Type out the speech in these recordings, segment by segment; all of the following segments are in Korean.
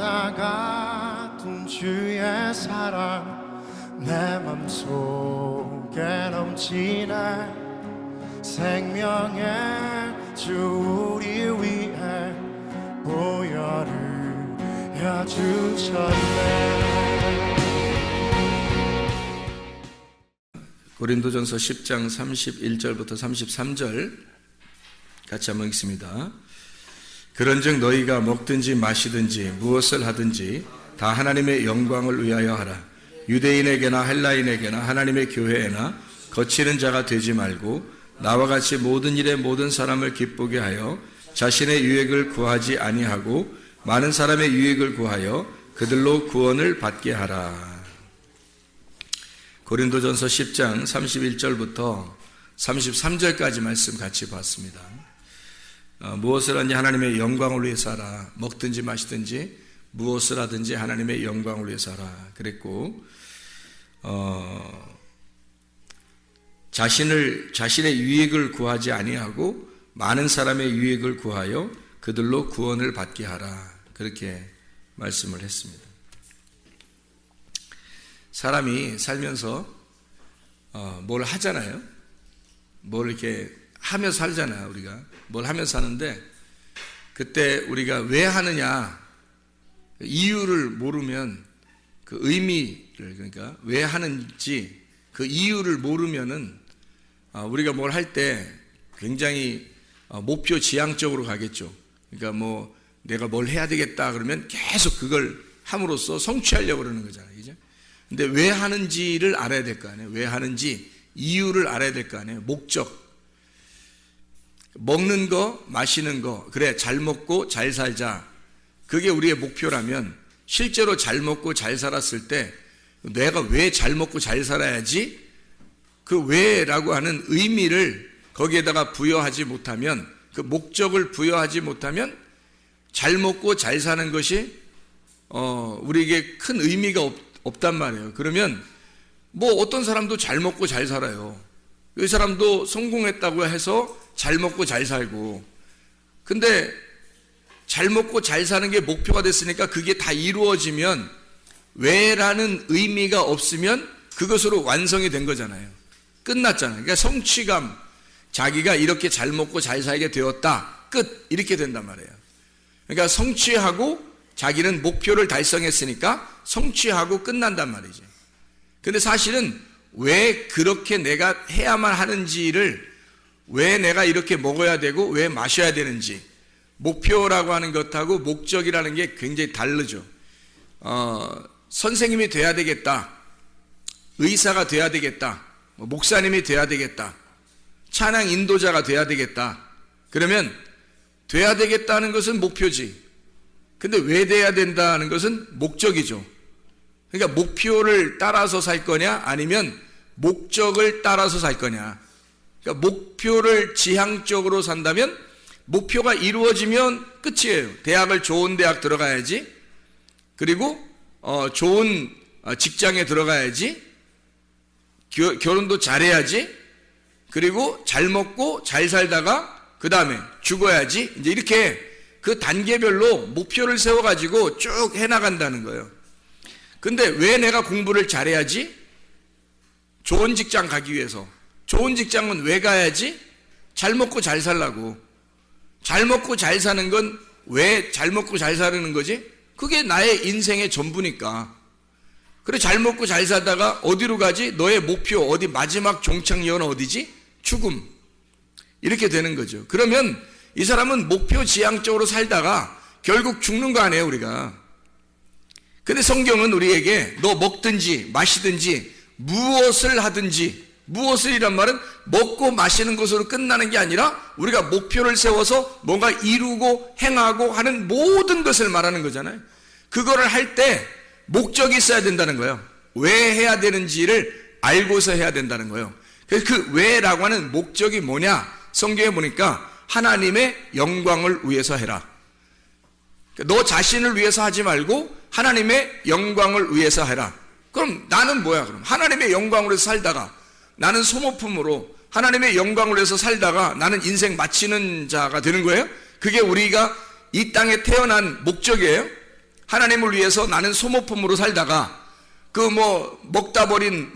바다 같은 주의 사랑 내 맘속에 넘치네. 생명의 주 우리 위해 보혈을 주셨네. 고린도전서 10장 31절부터 33절 같이 한번 읽습니다. 그런즉 너희가 먹든지 마시든지 무엇을 하든지 다 하나님의 영광을 위하여 하라. 유대인에게나 헬라인에게나 하나님의 교회에나 거치는 자가 되지 말고 나와 같이 모든 일에 모든 사람을 기쁘게 하여 자신의 유익을 구하지 아니하고 많은 사람의 유익을 구하여 그들로 구원을 받게 하라. 고린도전서 10장 31절부터 33절까지 말씀 같이 봤습니다. 무엇을 하든지 하나님의 영광을 위해서 하라. 먹든지 마시든지 무엇을 하든지 하나님의 영광을 위해서 하라 그랬고, 자신의 유익을 구하지 아니하고 많은 사람의 유익을 구하여 그들로 구원을 받게 하라 그렇게 말씀을 했습니다. 사람이 살면서 뭘 하잖아요. 뭘 이렇게 하며 살잖아요. 우리가 뭘 하며 사는데 그때 우리가 왜 하느냐 이유를 모르면 그 의미를, 그러니까 왜 하는지 그 이유를 모르면은 우리가 뭘 할 때 굉장히 목표 지향적으로 가겠죠. 그러니까 뭐 내가 뭘 해야 되겠다 그러면 계속 그걸 함으로써 성취하려고 그러는 거잖아요. 그죠? 근데 왜 하는지를 알아야 될 거 아니에요. 왜 하는지 이유를 알아야 될 거 아니에요. 목적. 먹는 거, 마시는 거, 그래 잘 먹고 잘 살자. 그게 우리의 목표라면 실제로 잘 먹고 잘 살았을 때 내가 왜 잘 먹고 잘 살아야지? 그 왜라고 하는 의미를 거기에다가 부여하지 못하면, 그 목적을 부여하지 못하면 잘 먹고 잘 사는 것이 우리에게 큰 의미가 없단 말이에요. 그러면 뭐 어떤 사람도 잘 먹고 잘 살아요. 이 사람도 성공했다고 해서 잘 먹고 잘 살고, 근데 잘 먹고 잘 사는 게 목표가 됐으니까 그게 다 이루어지면 왜라는 의미가 없으면 그것으로 완성이 된 거잖아요. 끝났잖아요. 그러니까 성취감, 자기가 이렇게 잘 먹고 잘 살게 되었다, 끝, 이렇게 된단 말이에요. 그러니까 성취하고 자기는 목표를 달성했으니까 성취하고 끝난단 말이죠. 근데 사실은 왜 그렇게 내가 해야만 하는지를, 왜 내가 이렇게 먹어야 되고 왜 마셔야 되는지, 목표라고 하는 것하고 목적이라는 게 굉장히 다르죠. 선생님이 돼야 되겠다, 의사가 돼야 되겠다, 목사님이 돼야 되겠다, 찬양 인도자가 돼야 되겠다. 그러면 돼야 되겠다는 것은 목표지. 근데 왜 돼야 된다는 것은 목적이죠. 그러니까 목표를 따라서 살 거냐 아니면 목적을 따라서 살 거냐. 그러니까 목표를 지향적으로 산다면 목표가 이루어지면 끝이에요. 대학을 좋은 대학 들어가야지, 그리고 좋은 직장에 들어가야지, 결혼도 잘해야지, 그리고 잘 먹고 잘 살다가 그 다음에 죽어야지, 이제 이렇게 그 단계별로 목표를 세워가지고 쭉 해나간다는 거예요. 근데 왜 내가 공부를 잘해야지? 좋은 직장 가기 위해서. 좋은 직장은 왜 가야지? 잘 먹고 잘 살라고. 잘 먹고 잘 사는 건 왜 잘 먹고 잘 사는 거지? 그게 나의 인생의 전부니까. 그래, 잘 먹고 잘 살다가 어디로 가지? 너의 목표, 어디 마지막 종착역은 어디지? 죽음. 이렇게 되는 거죠. 그러면 이 사람은 목표 지향적으로 살다가 결국 죽는 거 아니에요, 우리가. 근데 성경은 우리에게 너 먹든지 마시든지 무엇을 하든지, 무엇을이란 말은 먹고 마시는 것으로 끝나는 게 아니라 우리가 목표를 세워서 뭔가 이루고 행하고 하는 모든 것을 말하는 거잖아요. 그거를 할 때 목적이 있어야 된다는 거예요. 왜 해야 되는지를 알고서 해야 된다는 거예요. 그래서 그 왜라고 하는 목적이 뭐냐? 성경에 보니까 하나님의 영광을 위해서 해라. 너 자신을 위해서 하지 말고 하나님의 영광을 위해서 해라. 그럼 나는 뭐야? 그럼 하나님의 영광으로 살다가 나는 소모품으로 하나님의 영광을 위해서 살다가 나는 인생 마치는 자가 되는 거예요? 그게 우리가 이 땅에 태어난 목적이에요? 하나님을 위해서 나는 소모품으로 살다가 그 먹다 버린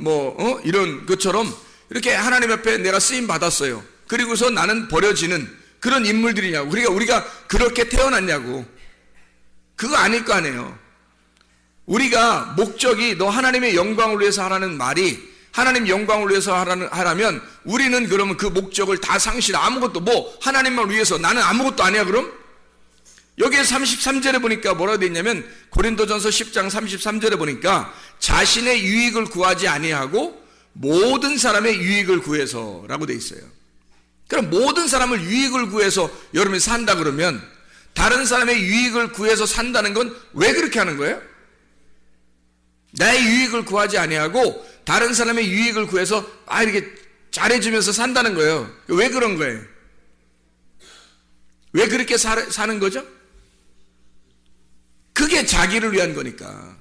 이런 것처럼 이렇게 하나님 앞에 내가 쓰임 받았어요. 그리고서 나는 버려지는 그런 인물들이냐고. 그러니까 우리가 그렇게 태어났냐고. 그거 아닐 거 아니에요. 우리가 목적이 너 하나님의 영광을 위해서 하라는 말이 하나님 영광을 위해서 하라면 우리는 그러면 그 목적을 다 상실, 아무것도 하나님만 위해서 나는 아무것도 아니야 그럼? 여기에 33절에 보니까 뭐라고 되어 있냐면 고린도전서 10장 33절에 보니까 자신의 유익을 구하지 아니하고 모든 사람의 유익을 구해서 라고 되어 있어요. 그럼 모든 사람을 유익을 구해서 여러분이 산다 그러면 다른 사람의 유익을 구해서 산다는 건 왜 그렇게 하는 거예요? 나의 유익을 구하지 아니하고 다른 사람의 유익을 구해서 이렇게 잘해주면서 산다는 거예요. 왜 그런 거예요? 왜 그렇게 사는 거죠? 그게 자기를 위한 거니까.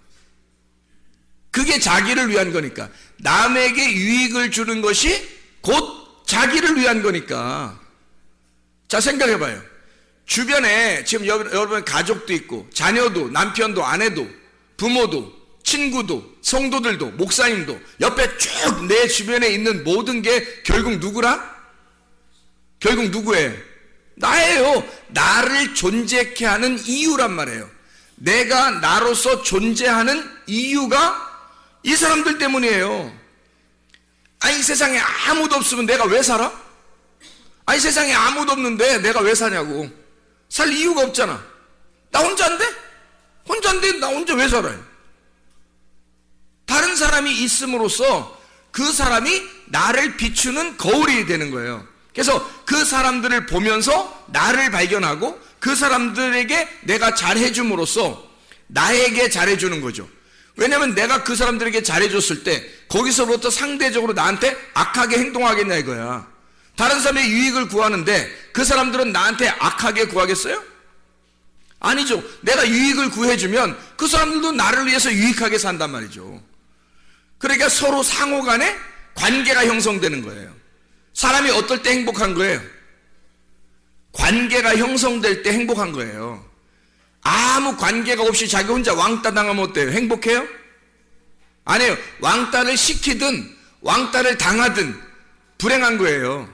그게 자기를 위한 거니까. 남에게 유익을 주는 것이 곧 자기를 위한 거니까. 자, 생각해봐요. 주변에 지금 여러분 가족도 있고 자녀도 남편도 아내도 부모도 친구도 성도들도 목사님도 옆에 쭉 내 주변에 있는 모든 게 결국 누구라? 결국 누구예요? 나예요. 나를 존재케 하는 이유란 말이에요. 내가 나로서 존재하는 이유가 이 사람들 때문이에요. 아니 세상에 아무도 없으면 내가 왜 살아? 아니 세상에 아무도 없는데 내가 왜 사냐고. 살 이유가 없잖아. 나 혼자인데? 혼자인데 나 혼자 왜 살아요? 다른 사람이 있음으로써 그 사람이 나를 비추는 거울이 되는 거예요. 그래서 그 사람들을 보면서 나를 발견하고 그 사람들에게 내가 잘해줌으로써 나에게 잘해주는 거죠. 왜냐하면 내가 그 사람들에게 잘해줬을 때 거기서부터 상대적으로 나한테 악하게 행동하겠냐 이거야. 다른 사람의 유익을 구하는데 그 사람들은 나한테 악하게 구하겠어요? 아니죠. 내가 유익을 구해주면 그 사람들도 나를 위해서 유익하게 산단 말이죠. 그러니까 서로 상호 간에 관계가 형성되는 거예요. 사람이 어떨 때 행복한 거예요? 관계가 형성될 때 행복한 거예요. 아무 관계가 없이 자기 혼자 왕따 당하면 어때요? 행복해요? 아니에요. 왕따를 시키든 왕따를 당하든 불행한 거예요.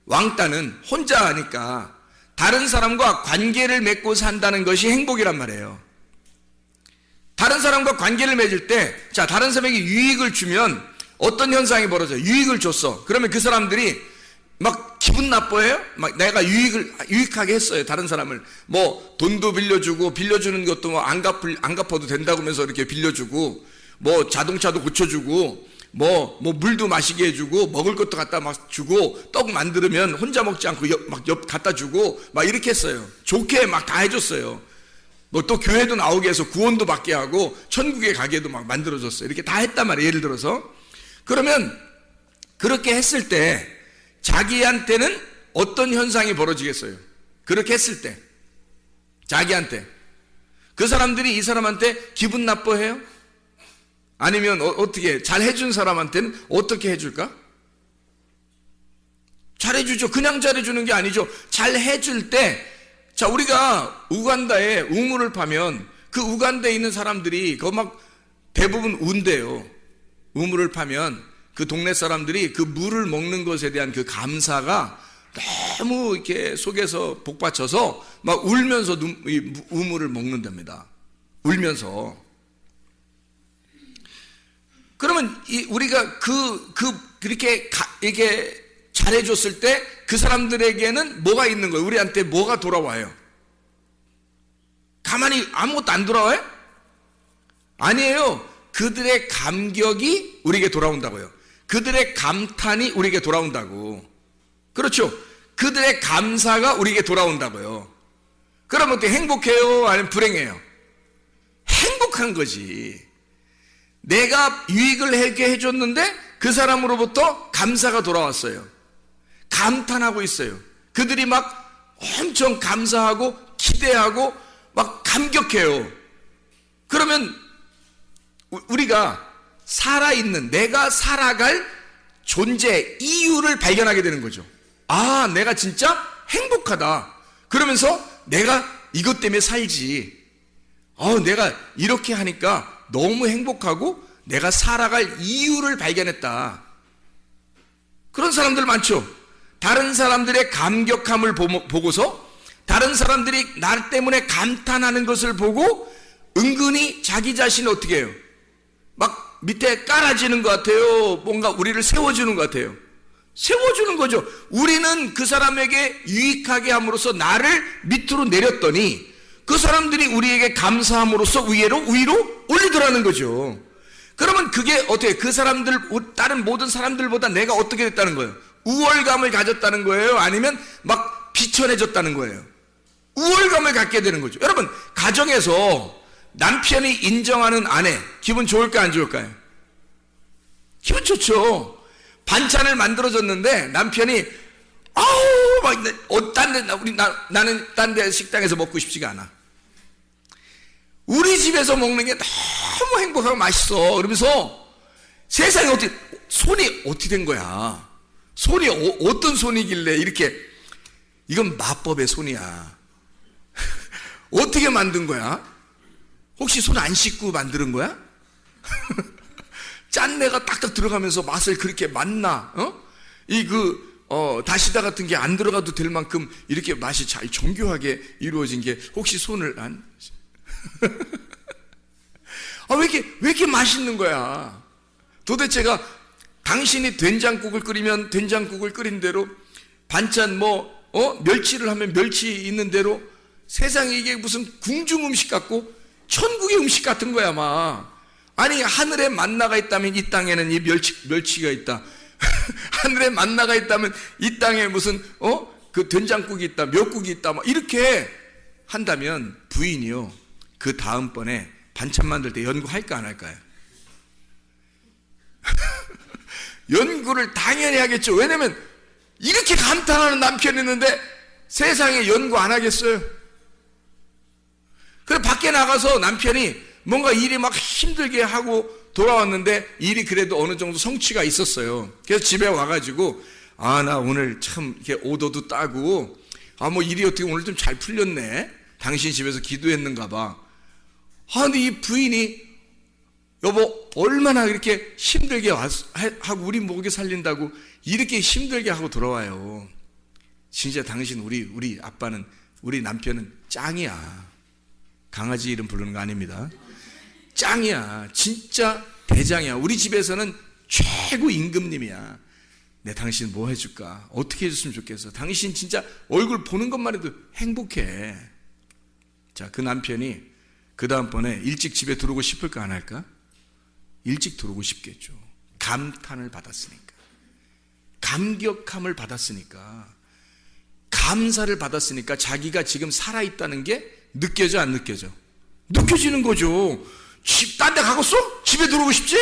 왕따는 혼자 하니까 다른 사람과 관계를 맺고 산다는 것이 행복이란 말이에요. 다른 사람과 관계를 맺을 때, 자, 다른 사람에게 유익을 주면 어떤 현상이 벌어져요? 유익을 줬어. 그러면 그 사람들이 막 기분 나빠해요? 막 내가 유익하게 했어요. 다른 사람을. 돈도 빌려주고, 빌려주는 것도 안 갚아도 된다고 하면서 이렇게 빌려주고, 자동차도 고쳐주고, 물도 마시게 해주고, 먹을 것도 갖다 막 주고, 떡 만들면 혼자 먹지 않고 옆 갖다 주고, 막 이렇게 했어요. 좋게 막 다 해줬어요. 또 교회도 나오게 해서 구원도 받게 하고, 천국에 가게도 막 만들어줬어요. 이렇게 다 했단 말이에요. 예를 들어서. 그러면, 그렇게 했을 때, 자기한테는 어떤 현상이 벌어지겠어요? 그렇게 했을 때. 자기한테. 그 사람들이 이 사람한테 기분 나빠해요? 아니면 어떻게 잘 해준 사람한테는 어떻게 해줄까? 잘해주죠. 그냥 잘해주는 게 아니죠. 잘 해줄 때, 자, 우리가 우간다에 우물을 파면 그 우간다에 있는 사람들이 그거 막 대부분 운대요. 우물을 파면 그 동네 사람들이 그 물을 먹는 것에 대한 그 감사가 너무 이렇게 속에서 복받쳐서 막 울면서 이 우물을 먹는답니다. 울면서. 그러면 우리가 그렇게 이게 잘해줬을 때 그 사람들에게는 뭐가 있는 거예요? 우리한테 뭐가 돌아와요? 가만히 아무것도 안 돌아와요? 아니에요. 그들의 감격이 우리에게 돌아온다고요. 그들의 감탄이 우리에게 돌아온다고. 그렇죠. 그들의 감사가 우리에게 돌아온다고요. 그럼 어떻게 행복해요? 아니면 불행해요? 행복한 거지. 내가 유익을 하게 해줬는데 그 사람으로부터 감사가 돌아왔어요. 감탄하고 있어요. 그들이 막 엄청 감사하고 기대하고 막 감격해요. 그러면 우리가 살아있는, 내가 살아갈 존재, 이유를 발견하게 되는 거죠. 아, 내가 진짜 행복하다. 그러면서 내가 이것 때문에 살지. 내가 이렇게 하니까 너무 행복하고 내가 살아갈 이유를 발견했다. 그런 사람들 많죠. 다른 사람들의 감격함을 보고서 다른 사람들이 나 때문에 감탄하는 것을 보고 은근히 자기 자신을 어떻게 해요? 막 밑에 깔아지는 것 같아요. 뭔가 우리를 세워주는 것 같아요. 세워주는 거죠. 우리는 그 사람에게 유익하게 함으로써 나를 밑으로 내렸더니 그 사람들이 우리에게 감사함으로써 위로 올리더라는 거죠. 그러면 그게 어떻게 그 사람들 다른 모든 사람들보다 내가 어떻게 됐다는 거예요? 우월감을 가졌다는 거예요? 아니면 막 비천해졌다는 거예요? 우월감을 갖게 되는 거죠. 여러분, 가정에서 남편이 인정하는 아내 기분 좋을까요, 안 좋을까요? 기분 좋죠. 반찬을 만들어줬는데 남편이 나는 딴 데 식당에서 먹고 싶지가 않아. 우리 집에서 먹는 게 너무 행복하고 맛있어. 그러면서 세상에 손이 어떻게 된 거야? 손이 어떤 손이길래 이렇게, 이건 마법의 손이야. 어떻게 만든 거야? 혹시 손 안 씻고 만드는 거야? 짠내가 딱딱 들어가면서 맛을 그렇게 맛나? 다시다 같은 게 안 들어가도 될 만큼 이렇게 맛이 잘 정교하게 이루어진 게 혹시 손을 안? 왜 이렇게 맛있는 거야? 도대체가 당신이 된장국을 끓이면 된장국을 끓인 대로, 반찬 멸치를 하면 멸치 있는 대로, 세상에 이게 무슨 궁중 음식 같고 천국의 음식 같은 거야, 막. 아니, 하늘에 만나가 있다면 이 땅에는 이 멸치가 있다. 하늘에 만나가 있다면 이 땅에 무슨 그 된장국이 있다, 미역국이 있다, 막 이렇게 한다면 부인이요, 그 다음번에 반찬 만들 때 연구할까 안 할까요? 연구를 당연히 하겠죠. 왜냐면 이렇게 감탄하는 남편이 있는데 세상에 연구 안 하겠어요? 그래, 밖에 나가서 남편이 뭔가 일이 막 힘들게 하고 돌아왔는데 일이 그래도 어느 정도 성취가 있었어요. 그래서 집에 와가지고 나 오늘 참 이렇게 오더도 따고 일이 어떻게 오늘 좀 잘 풀렸네. 당신 집에서 기도했는가 봐. 근데 이 부인이 여보 얼마나 이렇게 힘들게 하고 우리 먹여 살린다고 이렇게 힘들게 하고 돌아와요. 진짜 당신 우리 아빠는, 우리 남편은 짱이야. 강아지 이름 부르는 거 아닙니다. 짱이야. 진짜 대장이야. 우리 집에서는 최고 임금님이야. 내 당신 뭐 해줄까? 어떻게 해줬으면 좋겠어? 당신 진짜 얼굴 보는 것만 해도 행복해. 자, 그 남편이 그 다음번에 일찍 집에 들어오고 싶을까 안 할까? 일찍 들어오고 싶겠죠. 감탄을 받았으니까, 감격함을 받았으니까, 감사를 받았으니까 자기가 지금 살아있다는 게 느껴져 안 느껴져? 느껴지는 거죠. 딴 데 가겠어? 집에 들어오고 싶지?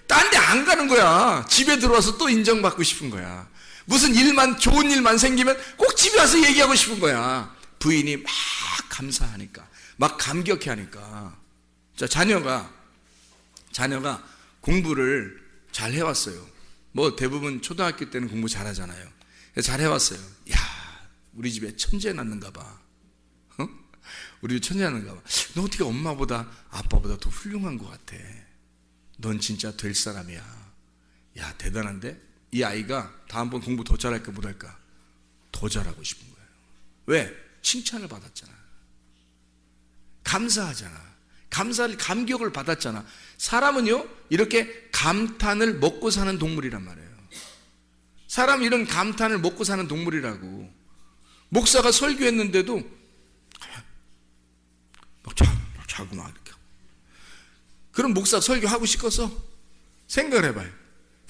딴 데 안 가는 거야. 집에 들어와서 또 인정받고 싶은 거야. 무슨 좋은 일만 생기면 꼭 집에 와서 얘기하고 싶은 거야. 부인이 막 감사하니까, 막 감격해 하니까. 자, 자녀가 공부를 잘 해왔어요. 대부분 초등학교 때는 공부 잘 하잖아요. 잘 해왔어요. 우리 집에 천재 낳는가 봐. 우리 천재 낳는가 봐. 너 어떻게 엄마보다 아빠보다 더 훌륭한 것 같아. 넌 진짜 될 사람이야. 야, 대단한데? 이 아이가 다음번 공부 더 잘할까 못할까? 더 잘하고 싶은 거예요. 왜? 칭찬을 받았잖아. 감사하잖아. 감격을 받았잖아. 사람은요, 이렇게 감탄을 먹고 사는 동물이란 말이에요. 사람 이런 감탄을 먹고 사는 동물이라고. 목사가 설교했는데도 자고 막 이렇게. 그럼 목사 설교하고 싶겠어? 생각을 해봐요.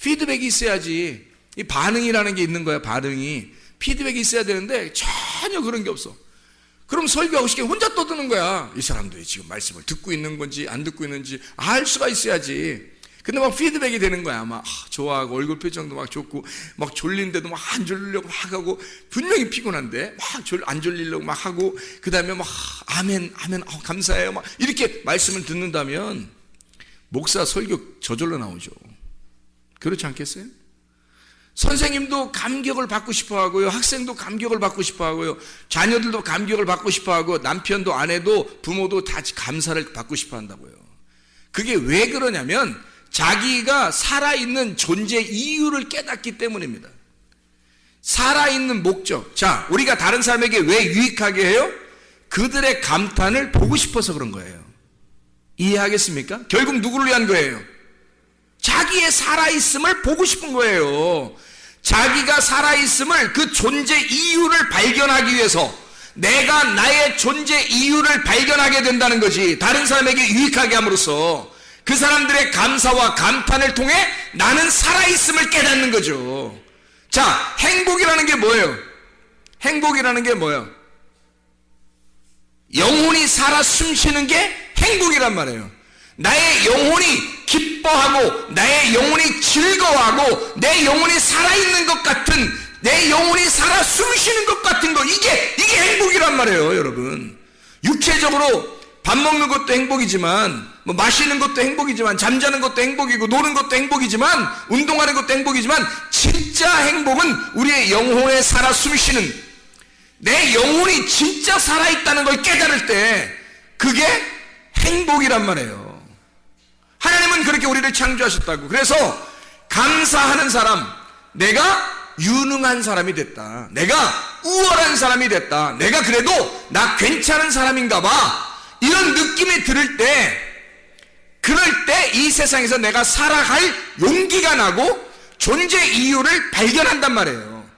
피드백이 있어야지. 이 반응이라는 게 있는 거야. 반응이. 피드백이 있어야 되는데 전혀 그런 게 없어. 그럼 설교하고 싶게 혼자 떠드는 거야. 이 사람들이 지금 말씀을 듣고 있는 건지 안 듣고 있는지 알 수가 있어야지. 근데 막 피드백이 되는 거야. 막 좋아하고 얼굴 표정도 막 좋고 막 졸린데도 막 안 졸리려고 막 하고, 분명히 피곤한데 막 안 졸리려고 막 하고, 그 다음에 막 아멘 감사해요 막 이렇게 말씀을 듣는다면 목사 설교 저절로 나오죠. 그렇지 않겠어요? 선생님도 감격을 받고 싶어 하고요. 학생도 감격을 받고 싶어 하고요. 자녀들도 감격을 받고 싶어 하고 남편도 아내도 부모도 다 감사를 받고 싶어 한다고요. 그게 왜 그러냐면 자기가 살아있는 존재 이유를 깨닫기 때문입니다. 살아있는 목적. 자, 우리가 다른 사람에게 왜 유익하게 해요? 그들의 감탄을 보고 싶어서 그런 거예요. 이해하겠습니까? 결국 누구를 위한 거예요? 자기의 살아있음을 보고 싶은 거예요. 자기가 살아있음을 그 존재 이유를 발견하기 위해서 내가 나의 존재 이유를 발견하게 된다는 거지. 다른 사람에게 유익하게 함으로써 그 사람들의 감사와 감탄을 통해 나는 살아있음을 깨닫는 거죠. 자, 행복이라는 게 뭐예요? 행복이라는 게 뭐예요? 영혼이 살아 숨쉬는 게 행복이란 말이에요. 나의 영혼이 기뻐하고 나의 영혼이 즐거워하고 내 영혼이 살아있는 것 같은, 내 영혼이 살아 숨쉬는 것 같은 거, 이게 행복이란 말이에요. 여러분, 육체적으로 밥 먹는 것도 행복이지만, 뭐 마시는 것도 행복이지만, 잠자는 것도 행복이고, 노는 것도 행복이지만, 운동하는 것도 행복이지만, 진짜 행복은 우리의 영혼에 살아 숨쉬는, 내 영혼이 진짜 살아있다는 걸 깨달을 때 그게 행복이란 말이에요. 하나님은 그렇게 우리를 창조하셨다고. 그래서 감사하는 사람, 내가 유능한 사람이 됐다, 내가 우월한 사람이 됐다, 내가 그래도 나 괜찮은 사람인가 봐, 이런 느낌이 들을 때, 그럴 때 이 세상에서 내가 살아갈 용기가 나고 존재 이유를 발견한단 말이에요.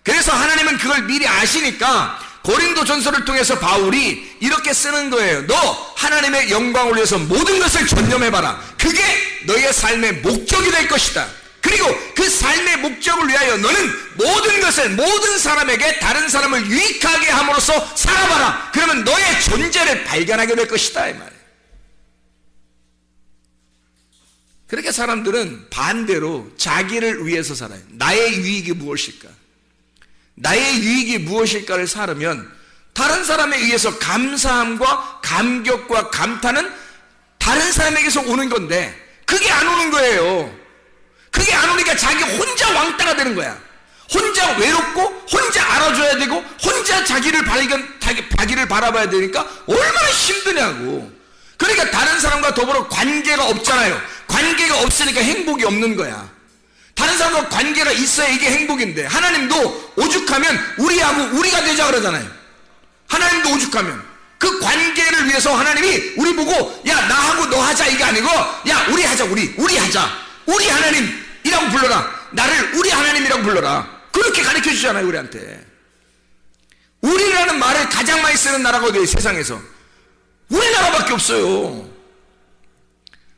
그래서 하나님은 그걸 미리 아시니까 고린도 전서를 통해서 바울이 이렇게 쓰는 거예요. 너 하나님의 영광을 위해서 모든 것을 전념해봐라. 그게 너의 삶의 목적이 될 것이다. 그리고 그 삶의 목적을 위하여 너는 모든 것을, 모든 사람에게 다른 사람을 유익하게 함으로써 살아봐라. 그러면 너의 존재를 발견하게 될 것이다, 이 말이에요. 그렇게 사람들은 반대로 자기를 위해서 살아요. 나의 유익이 무엇일까? 나의 유익이 무엇일까를 살으면 다른 사람에 의해서 감사함과 감격과 감탄은 다른 사람에게서 오는 건데 그게 안 오는 거예요. 그게 안 오니까 자기 혼자 왕따가 되는 거야. 혼자 외롭고 혼자 알아줘야 되고 혼자 자기를 바라봐야 되니까 얼마나 힘드냐고. 그러니까 다른 사람과 더불어 관계가 없잖아요. 관계가 없으니까 행복이 없는 거야. 다른 사람과 관계가 있어야 이게 행복인데, 하나님도 오죽하면 우리하고 우리가 되자 그러잖아요. 하나님도 오죽하면 그 관계를 위해서 하나님이 우리 보고 야 나하고 너 하자 이게 아니고 야 우리 하자, 우리 하자, 우리 하나님이라고 불러라, 나를 우리 하나님이라고 불러라, 그렇게 가르쳐 주잖아요. 우리한테 우리라는 말을 가장 많이 쓰는 나라가 어디예요? 세상에서 우리나라밖에 없어요.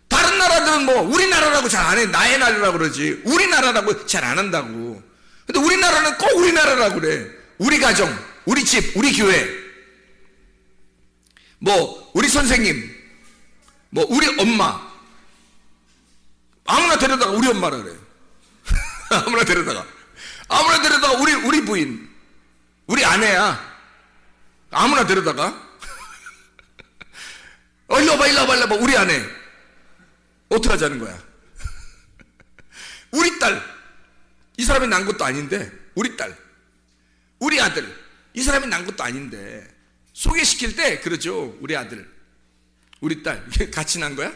다른 나라들은 뭐 우리나라라고 잘 안 해. 나의 나라라고 그러지 우리나라라고 잘 안 한다고. 근데 우리나라는 꼭 우리나라라고 그래. 우리 가정, 우리 집, 우리 교회, 뭐 우리 선생님, 뭐 우리 엄마, 아무나 데려다가 우리 엄마라 그래. 아무나 데려다가 우리 부인, 우리 아내야, 아무나 데려다가 일로 와봐 우리 아내. 어떻게 하자는 거야? 우리 딸, 이 사람이 난 것도 아닌데, 우리 딸, 우리 아들, 이 사람이 난 것도 아닌데, 소개시킬 때 그러죠. 우리 아들, 우리 딸, 같이 난 거야?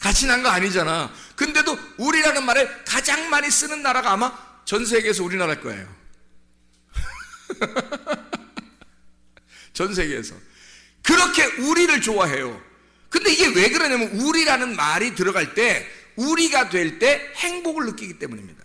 같이 난 거 아니잖아. 근데도 우리라는 말을 가장 많이 쓰는 나라가 아마 전 세계에서 우리나라일 거예요. 전 세계에서. 그렇게 우리를 좋아해요. 근데 이게 왜 그러냐면 우리라는 말이 들어갈 때, 우리가 될 때 행복을 느끼기 때문입니다.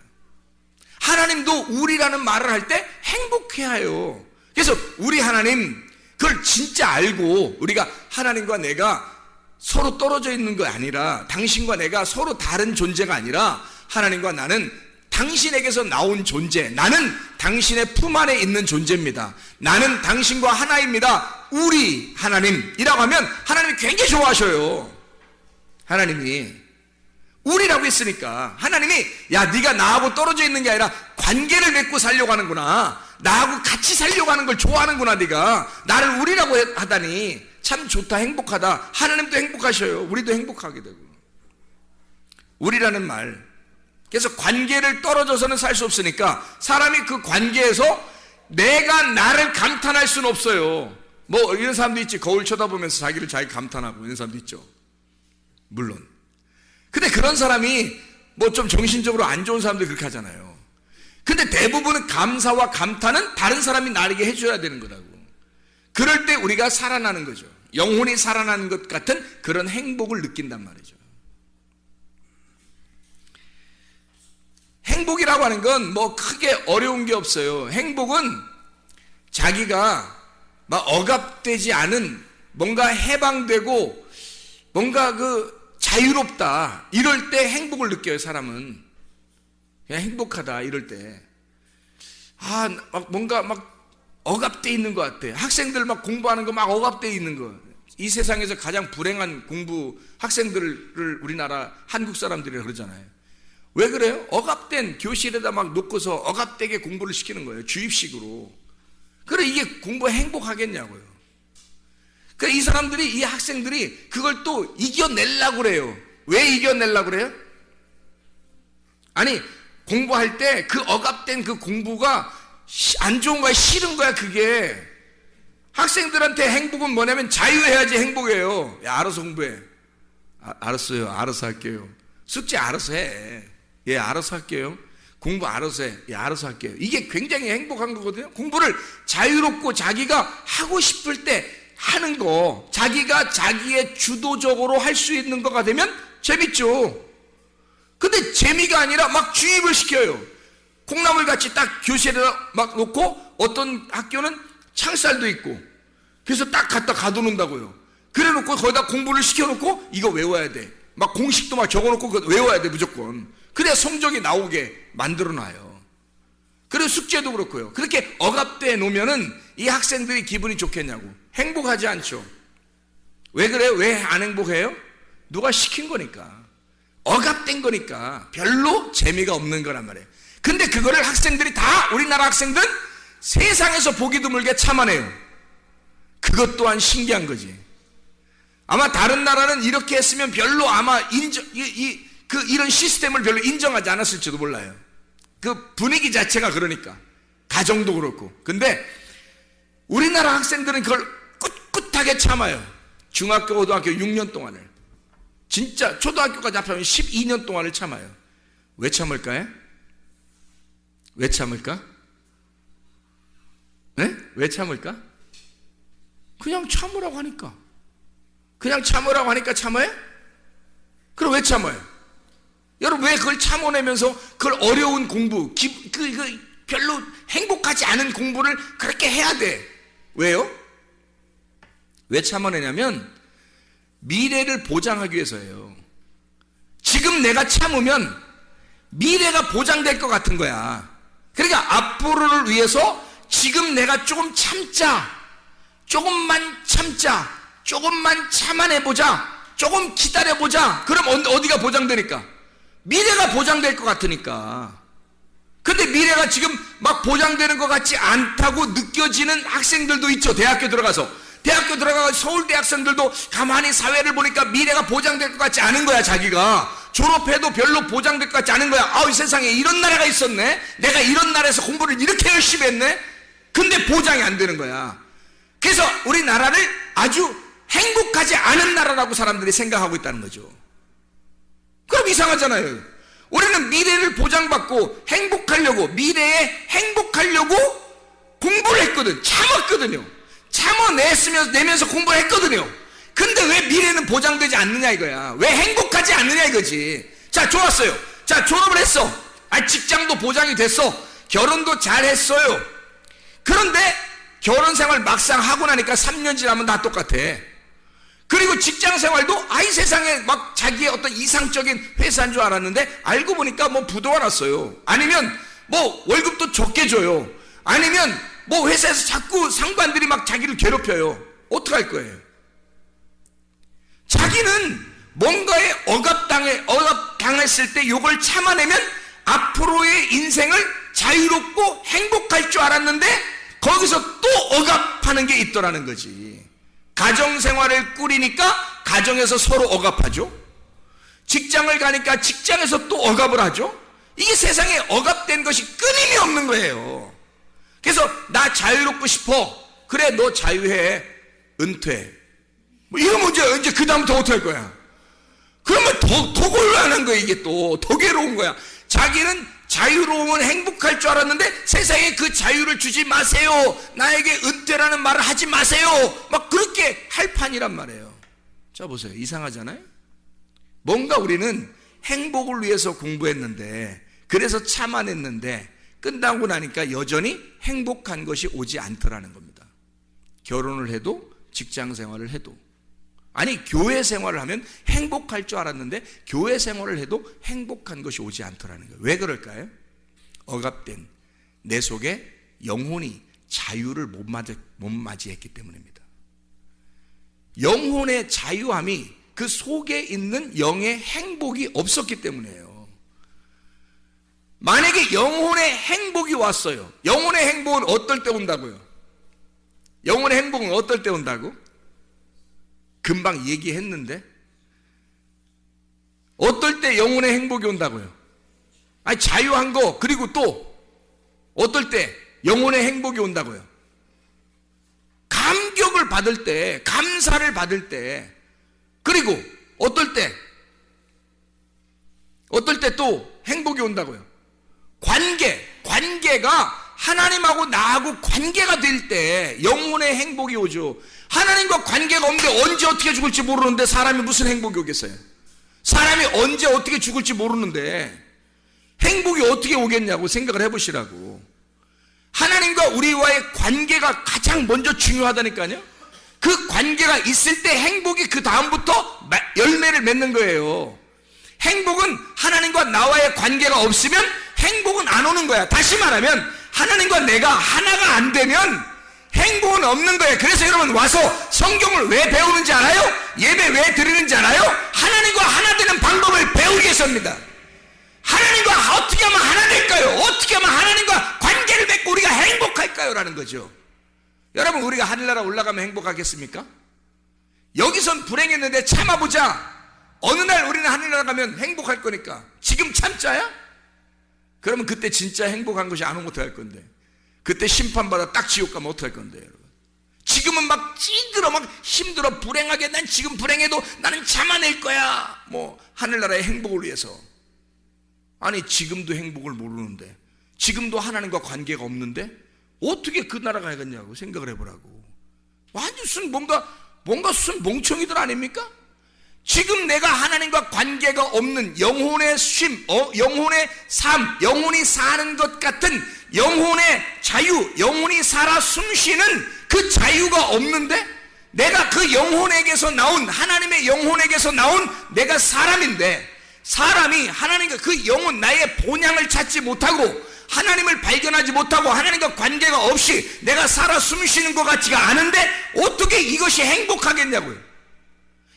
하나님도 우리라는 말을 할 때 행복해해요. 그래서 우리 하나님, 그걸 진짜 알고 우리가 하나님과 내가 서로 떨어져 있는 거 아니라, 당신과 내가 서로 다른 존재가 아니라 하나님과 나는 당신에게서 나온 존재, 나는 당신의 품 안에 있는 존재입니다. 나는 당신과 하나입니다. 우리 하나님이라고 하면 하나님이 굉장히 좋아하셔요. 하나님이 우리라고 했으니까 하나님이 야 네가 나하고 떨어져 있는 게 아니라 관계를 맺고 살려고 하는구나, 나하고 같이 살려고 하는 걸 좋아하는구나, 네가 나를 우리라고 하다니 참 좋다, 행복하다. 하나님도 행복하셔요. 우리도 행복하게 되고. 우리라는 말, 그래서 관계를 떨어져서는 살 수 없으니까 사람이 그 관계에서 내가 나를 감탄할 수는 없어요. 뭐 이런 사람도 있지. 거울 쳐다보면서 자기를 자기 감탄하고 이런 사람도 있죠. 물론. 근데 그런 사람이 뭐 좀 정신적으로 안 좋은 사람들이 그렇게 하잖아요. 근데 대부분은 감사와 감탄은 다른 사람이 나에게 해줘야 되는 거라고. 그럴 때 우리가 살아나는 거죠. 영혼이 살아나는 것 같은 그런 행복을 느낀단 말이죠. 행복이라고 하는 건 뭐 크게 어려운 게 없어요. 행복은 자기가 막 억압되지 않은 뭔가 해방되고 뭔가 그 자유롭다 이럴 때 행복을 느껴요. 사람은 그냥 행복하다 이럴 때 막 뭔가 막 억압돼 있는 것 같아. 학생들 막 공부하는 거 막 억압돼 있는 거. 이 세상에서 가장 불행한 공부 학생들을 우리나라 한국 사람들이라 그러잖아요. 왜 그래요? 억압된 교실에다 막 놓고서 억압되게 공부를 시키는 거예요. 주입식으로. 그래 이게 공부에 행복하겠냐고요. 그래 이 사람들이 이 학생들이 그걸 또 이겨내려고 그래요. 왜 이겨내려고 그래요? 아니 공부할 때 그 억압된 그 공부가 안 좋은 거야, 싫은 거야 그게. 학생들한테 행복은 뭐냐면 자유해야지 행복이에요. 야 알아서 공부해. 알았어요. 알아서 할게요. 숙제 알아서 해. 예 알아서 할게요. 공부 알아서 해. 예 알아서 할게요. 이게 굉장히 행복한 거거든요. 공부를 자유롭고 자기가 하고 싶을 때 하는 거, 자기가 자기의 주도적으로 할 수 있는 거가 되면 재밌죠. 근데 재미가 아니라 막 주입을 시켜요. 콩나물 같이 딱 교실에다 막 놓고 어떤 학교는 창살도 있고 그래서 딱 갖다 가둬놓는다고요. 그래 놓고 거기다 공부를 시켜놓고 이거 외워야 돼. 막 공식도 막 적어놓고 그거 외워야 돼 무조건. 그래야 성적이 나오게 만들어놔요. 그리고 숙제도 그렇고요. 그렇게 억압돼 놓으면은 이 학생들이 기분이 좋겠냐고. 행복하지 않죠. 왜 그래요? 왜 안 행복해요? 누가 시킨 거니까. 억압된 거니까. 별로 재미가 없는 거란 말이에요. 근데 그거를 학생들이 다 우리나라 학생들은 세상에서 보기 드물게 참아내요. 그것 또한 신기한 거지. 아마 다른 나라는 이렇게 했으면 별로 아마 이런 시스템을 별로 인정하지 않았을지도 몰라요. 그 분위기 자체가 그러니까. 가정도 그렇고. 근데 우리나라 학생들은 그걸 꿋꿋하게 참아요. 중학교, 고등학교 6년 동안을. 진짜 초등학교까지 합하면 12년 동안을 참아요. 왜 참을까요? 왜 참을까? 네? 왜 참을까? 그냥 참으라고 하니까. 그냥 참으라고 하니까 참아요? 그럼 왜 참아요? 여러분 왜 그걸 참아내면서 그걸 어려운 공부, 별로 행복하지 않은 공부를 그렇게 해야 돼? 왜요? 왜 참아내냐면 미래를 보장하기 위해서예요. 지금 내가 참으면 미래가 보장될 것 같은 거야. 그러니까 앞으로를 위해서 지금 내가 조금 참자, 조금만 참자, 조금만 참아내보자, 조금 기다려보자. 그럼 어디가 보장되니까? 미래가 보장될 것 같으니까. 근데 미래가 지금 막 보장되는 것 같지 않다고 느껴지는 학생들도 있죠. 대학교 들어가서 서울대 학생들도 가만히 사회를 보니까 미래가 보장될 것 같지 않은 거야. 자기가 졸업해도 별로 보장될 것 같지 않은 거야. 이 세상에 이런 나라가 있었네. 내가 이런 나라에서 공부를 이렇게 열심히 했네. 근데 보장이 안 되는 거야. 그래서 우리나라를 아주 행복하지 않은 나라라고 사람들이 생각하고 있다는 거죠. 그럼 이상하잖아요. 우리는 미래를 보장받고 행복하려고, 미래에 행복하려고 공부를 했거든. 참았거든요. 내면서 공부를 했거든요. 근데 왜 미래는 보장되지 않느냐 이거야. 왜 행복하지 않느냐 이거지. 자, 좋았어요. 자, 졸업을 했어. 직장도 보장이 됐어. 결혼도 잘했어요. 그런데 결혼 생활 막상 하고 나니까 3년 지나면 다 똑같아. 그리고 직장 생활도 세상에 막 자기의 어떤 이상적인 회사인 줄 알았는데 알고 보니까 뭐 부도가 났어요. 아니면 뭐 월급도 적게 줘요. 아니면 뭐 회사에서 자꾸 상관들이 막 자기를 괴롭혀요. 어떡할 거예요? 자기는 뭔가에 억압당했을 때 이걸 참아내면 앞으로의 인생을 자유롭고 행복할 줄 알았는데 거기서 또 억압하는 게 있더라는 거지. 가정생활을 꾸리니까 가정에서 서로 억압하죠. 직장을 가니까 직장에서 또 억압을 하죠. 이게 세상에 억압된 것이 끊임이 없는 거예요. 그래서 나 자유롭고 싶어. 그래, 너 자유해. 은퇴. 뭐 이러면 이제 그 다음부터 어떻게 할 거야? 그러면 더 곤란한 거야. 이게 또 더 괴로운 거야. 자기는 자유로우면 행복할 줄 알았는데 세상에 그 자유를 주지 마세요. 나에게 은퇴라는 말을 하지 마세요. 막 그렇게 할 판이란 말이에요. 자, 보세요. 이상하잖아요. 뭔가 우리는 행복을 위해서 공부했는데, 그래서 참아냈는데 끝나고 나니까 여전히 행복한 것이 오지 않더라는 겁니다. 결혼을 해도 직장 생활을 해도, 아니 교회 생활을 하면 행복할 줄 알았는데 교회 생활을 해도 행복한 것이 오지 않더라는 거예요. 왜 그럴까요? 억압된 내 속에 영혼이 자유를 못 맞이했기 때문입니다. 영혼의 자유함이 그 속에 있는 영의 행복이 없었기 때문이에요. 만약에 영혼의 행복이 왔어요. 영혼의 행복은 어떨 때 온다고요? 영혼의 행복은 어떨 때 온다고? 금방 얘기했는데 어떨 때 영혼의 행복이 온다고요? 아니 자유한 거, 그리고 또 어떨 때 영혼의 행복이 온다고요? 감격을 받을 때, 감사를 받을 때, 그리고 어떨 때 또 행복이 온다고요? 관계가 하나님하고 나하고 관계가 될 때 영혼의 행복이 오죠. 하나님과 관계가 없는데 언제 어떻게 죽을지 모르는데 사람이 무슨 행복이 오겠어요? 사람이 언제 어떻게 죽을지 모르는데 행복이 어떻게 오겠냐고 생각을 해보시라고. 하나님과 우리와의 관계가 가장 먼저 중요하다니까요. 그 관계가 있을 때 행복이 그 다음부터 열매를 맺는 거예요. 행복은 하나님과 나와의 관계가 없으면 행복은 안 오는 거야. 다시 말하면 하나님과 내가 하나가 안 되면 행복은 없는 거예요. 그래서 여러분 와서 성경을 왜 배우는지 알아요? 예배 왜 드리는지 알아요? 하나님과 하나 되는 방법을 배우기 위해서입니다. 하나님과 어떻게 하면 하나 될까요? 어떻게 하면 하나님과 관계를 맺고 우리가 행복할까요? 라는 거죠. 여러분, 우리가 하늘나라 올라가면 행복하겠습니까? 여기선 불행했는데 참아보자. 어느 날 우리는 하늘나라 가면 행복할 거니까 지금 참자야? 그러면 그때 진짜 행복한 것이 아무것도 할 건데, 그때 심판받아 딱 지옥 가면 어떡할 건데, 여러분. 지금은 막 찌들어, 막 힘들어, 불행하게 난 지금 불행해도 나는 참아낼 거야. 뭐 하늘나라의 행복을 위해서. 아니 지금도 행복을 모르는데, 지금도 하나님과 관계가 없는데 어떻게 그 나라 가야겠냐고 생각을 해보라고. 완전 뭔가 무슨 멍청이들 아닙니까? 지금 내가 하나님과 관계가 없는 영혼의 쉼, 영혼의 삶, 영혼이 사는 것 같은 영혼의 자유, 영혼이 살아 숨쉬는 그 자유가 없는데, 내가 그 영혼에게서 나온, 하나님의 영혼에게서 나온 내가 사람인데, 사람이 하나님과 그 영혼, 나의 본향을 찾지 못하고 하나님을 발견하지 못하고 하나님과 관계가 없이 내가 살아 숨쉬는 것 같지가 않은데 어떻게 이것이 행복하겠냐고요.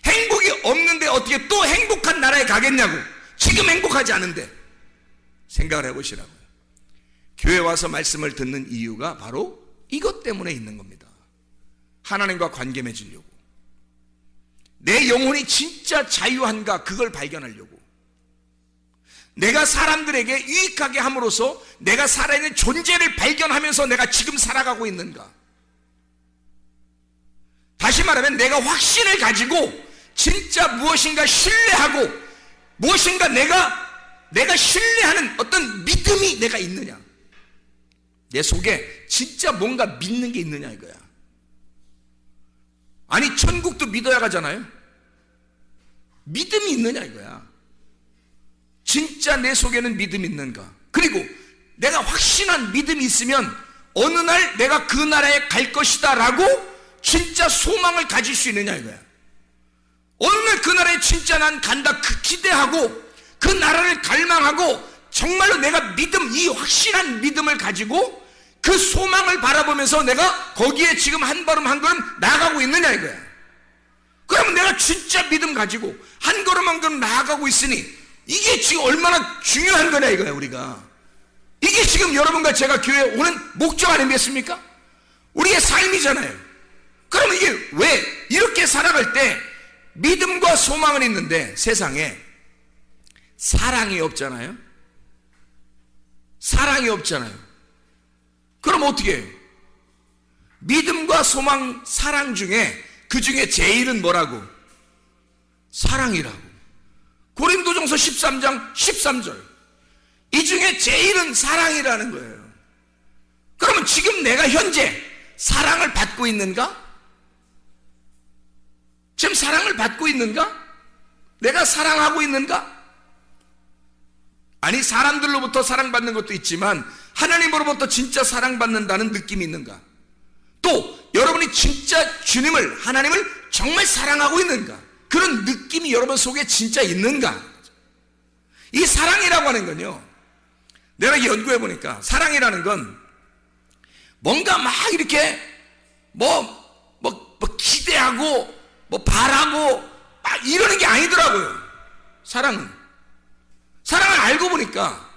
행복이 없는데 어떻게 또 행복한 나라에 가겠냐고. 지금 행복하지 않은데. 생각을 해보시라고요. 교회 와서 말씀을 듣는 이유가 바로 이것 때문에 있는 겁니다. 하나님과 관계 맺으려고. 내 영혼이 진짜 자유한가, 그걸 발견하려고. 내가 사람들에게 유익하게 함으로써 내가 살아있는 존재를 발견하면서 내가 지금 살아가고 있는가. 다시 말하면 내가 확신을 가지고 진짜 무엇인가 신뢰하고, 무엇인가 내가 신뢰하는 어떤 믿음이 내가 있느냐, 내 속에 진짜 뭔가 믿는 게 있느냐 이거야. 아니 천국도 믿어야 가잖아요. 믿음이 있느냐 이거야. 진짜 내 속에는 믿음이 있는가. 그리고 내가 확신한 믿음이 있으면 어느 날 내가 그 나라에 갈 것이다 라고 진짜 소망을 가질 수 있느냐 이거야. 어느 날 그 나라에 진짜 난 간다, 그 기대하고 그 나라를 갈망하고 정말로 내가 믿음, 이 확실한 믿음을 가지고 그 소망을 바라보면서 내가 거기에 지금 한 걸음 한 걸음 나아가고 있느냐 이거야. 그러면 내가 진짜 믿음 가지고 한 걸음 한 걸음 나아가고 있으니 이게 지금 얼마나 중요한 거냐 이거야. 우리가 이게 지금 여러분과 제가 교회에 오는 목적 아니겠습니까? 우리의 삶이잖아요. 그러면 이게 왜 이렇게 살아갈 때 믿음과 소망은 있는데 세상에 사랑이 없잖아요. 사랑이 없잖아요. 그럼 어떻게 해요? 믿음과 소망, 사랑 중에 그 중에 제일은 뭐라고? 사랑이라고. 고린도전서 13장 13절. 이 중에 제일은 사랑이라는 거예요. 그러면 지금 내가 현재 사랑을 받고 있는가? 지금 사랑을 받고 있는가? 내가 사랑하고 있는가? 아니, 사람들로부터 사랑받는 것도 있지만 하나님으로부터 진짜 사랑받는다는 느낌이 있는가? 또 여러분이 진짜 주님을, 하나님을 정말 사랑하고 있는가? 그런 느낌이 여러분 속에 진짜 있는가? 이 사랑이라고 하는 건요, 내가 연구해 보니까 사랑이라는 건 뭔가 막 이렇게 기대하고 바라고 막 이러는 게 아니더라고요. 사랑을 알고 보니까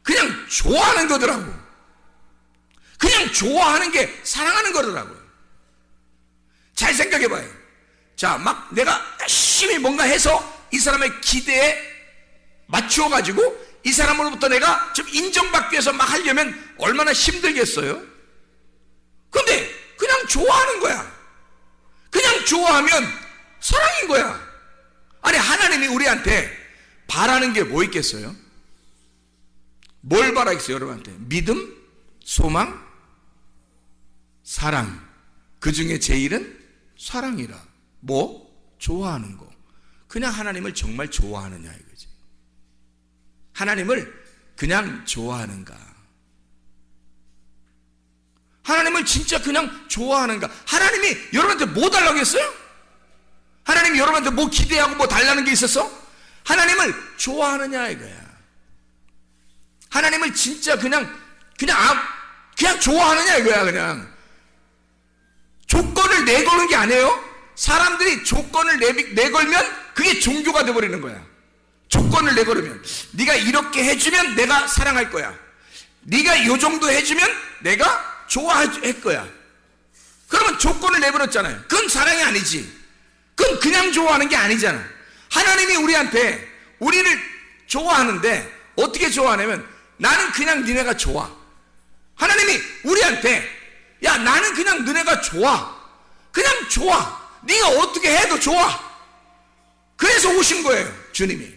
그냥 좋아하는 거더라고. 그냥 좋아하는 게 사랑하는 거더라고요. 잘 생각해 봐요. 자, 막 내가 열심히 뭔가 해서 이 사람의 기대에 맞추어 가지고 이 사람으로부터 내가 좀 인정받기 위해서 막 하려면 얼마나 힘들겠어요? 근데 그냥 좋아하는 거야. 그냥 좋아하면 사랑인 거야. 아니, 하나님이 우리한테 바라는 게 뭐 있겠어요? 뭘 바라겠어요, 여러분한테? 믿음, 소망, 사랑. 그 중에 제일은 사랑이라. 뭐? 좋아하는 거. 그냥 하나님을 정말 좋아하느냐 이거지. 하나님을 그냥 좋아하는가? 하나님을 진짜 그냥 좋아하는가? 하나님이 여러분한테 뭐 달라고 했어요? 하나님이 여러분한테 뭐 기대하고 뭐 달라는 게 있었어? 하나님을 좋아하느냐 이거야. 하나님을 진짜 그냥 좋아하느냐 이거야. 그냥 조건을 내거는 게 아니에요. 사람들이 조건을 내걸면 그게 종교가 돼버리는 거야. 조건을 내걸으면 네가 이렇게 해주면 내가 사랑할 거야. 네가 요 정도 해주면 내가 좋아할 거야. 그러면 조건을 내버렸잖아요. 그건 사랑이 아니지. 그건 그냥 좋아하는 게 아니잖아. 하나님이 우리를 좋아하는데 어떻게 좋아하냐면 나는 그냥 니네가 좋아. 하나님이 우리한테 야, 나는 그냥 너네가 좋아. 그냥 좋아. 네가 어떻게 해도 좋아. 그래서 오신 거예요, 주님이.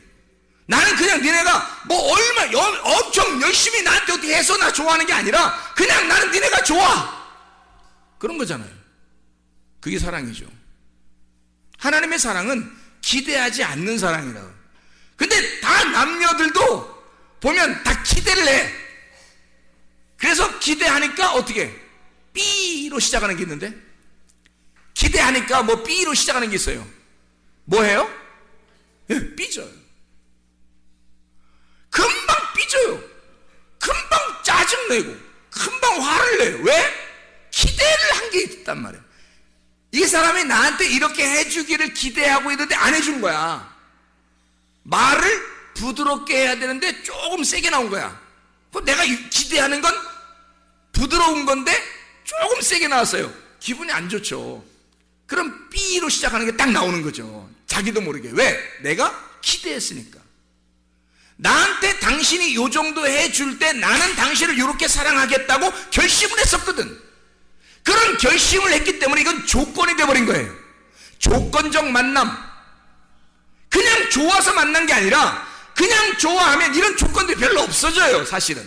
나는 그냥 니네가 엄청 열심히 나한테 어떻게 해서 나 좋아하는 게 아니라 그냥 나는 니네가 좋아. 그런 거잖아요. 그게 사랑이죠. 하나님의 사랑은 기대하지 않는 사랑이라고. 근데 다 남녀들도 보면 다 기대를 해. 그래서 기대하니까 어떻게? B로 시작하는 게 있는데, 기대하니까 뭐 B로 시작하는 게 있어요. 뭐예요? 삐져요. 금방 삐져요. 금방 짜증내고 금방 화를 내요. 왜? 기대를 한 게 있단 말이에요. 이 사람이 나한테 이렇게 해주기를 기대하고 있는데 안 해준 거야. 말을 부드럽게 해야 되는데 조금 세게 나온 거야. 그럼 내가 기대하는 건 부드러운 건데 조금 세게 나왔어요. 기분이 안 좋죠. 그럼 B로 시작하는 게 딱 나오는 거죠. 자기도 모르게. 왜? 내가 기대했으니까. 나한테 당신이 요 정도 해줄 때 나는 당신을 이렇게 사랑하겠다고 결심을 했었거든. 그런 결심을 했기 때문에 이건 조건이 돼버린 거예요. 조건적 만남. 그냥 좋아서 만난 게 아니라 그냥 좋아하면 이런 조건들이 별로 없어져요, 사실은.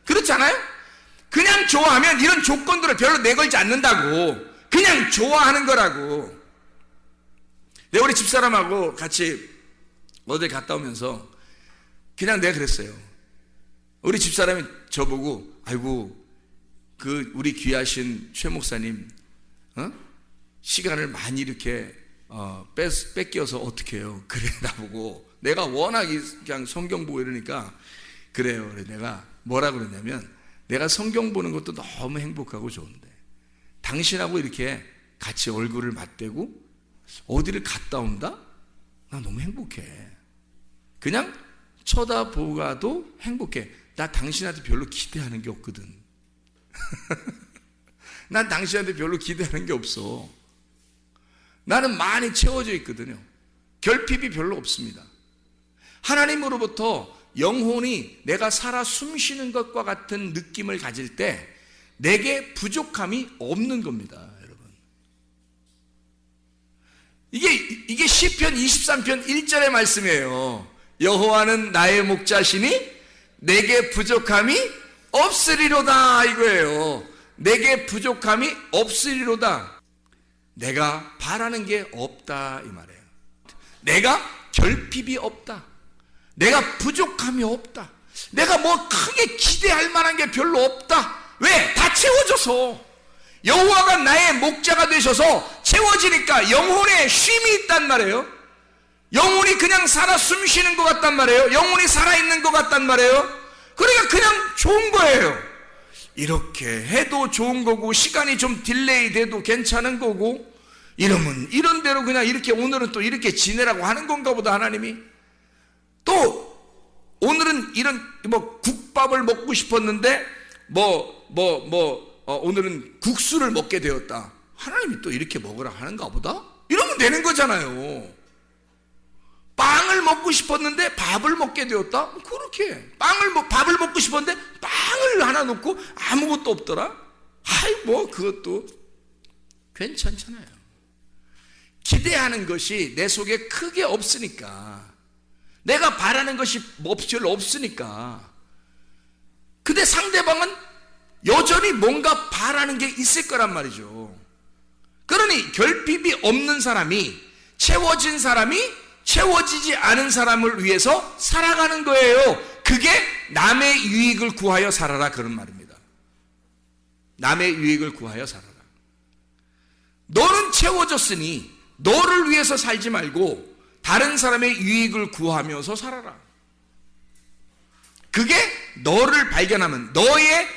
그렇지 않아요? 그냥 좋아하면 이런 조건들을 별로 내걸지 않는다고. 그냥 좋아하는 거라고. 내가 우리 집사람하고 같이 어디 갔다 오면서 그냥 내가 그랬어요. 우리 집사람이 저보고 아이고 우리 귀하신 최 목사님 시간을 많이 이렇게 뺏겨서 어떻게 해요? 그래 나보고 내가 워낙 그냥 성경 보고 이러니까 그래요. 그래 내가 뭐라 그러냐면 내가 성경 보는 것도 너무 행복하고 좋은데 당신하고 이렇게 같이 얼굴을 맞대고 어디를 갔다 온다? 나 너무 행복해. 그냥 쳐다보가도 행복해. 나 당신한테 별로 기대하는 게 없거든. 난 당신한테 별로 기대하는 게 없어. 나는 많이 채워져 있거든요. 결핍이 별로 없습니다. 하나님으로부터 영혼이 내가 살아 숨쉬는 것과 같은 느낌을 가질 때 내게 부족함이 없는 겁니다, 여러분. 이게 시편 23편 1절의 말씀이에요. 여호와는 나의 목자시니 내게 부족함이 없으리로다, 이거예요. 내게 부족함이 없으리로다. 내가 바라는 게 없다, 이 말이에요. 내가 결핍이 없다. 내가 부족함이 없다. 내가 뭐 크게 기대할 만한 게 별로 없다. 왜? 다 채워져서. 여호와가 나의 목자가 되셔서 채워지니까 영혼에 쉼이 있단 말이에요. 영혼이 그냥 살아 숨쉬는 것 같단 말이에요. 영혼이 살아있는 것 같단 말이에요. 그러니까 그냥 좋은 거예요. 이렇게 해도 좋은 거고, 시간이 좀 딜레이 돼도 괜찮은 거고, 이러면 이런 대로 그냥 이렇게 오늘은 또 이렇게 지내라고 하는 건가 보다, 하나님이. 또 오늘은 이런 뭐 국밥을 먹고 싶었는데 오늘은 국수를 먹게 되었다. 하나님이 또 이렇게 먹으라 하는가 보다? 이러면 되는 거잖아요. 빵을 먹고 싶었는데 밥을 먹게 되었다? 그렇게 밥을 먹고 싶었는데 빵을 하나 놓고 아무것도 없더라? 그것도 괜찮잖아요. 기대하는 것이 내 속에 크게 없으니까, 내가 바라는 것이 별로 없으니까. 근데 상대방은 여전히 뭔가 바라는 게 있을 거란 말이죠. 그러니 결핍이 없는 사람이, 채워진 사람이 채워지지 않은 사람을 위해서 살아가는 거예요. 그게 남의 유익을 구하여 살아라, 그런 말입니다. 남의 유익을 구하여 살아라. 너는 채워졌으니 너를 위해서 살지 말고 다른 사람의 유익을 구하면서 살아라. 그게 너를 발견하면 너의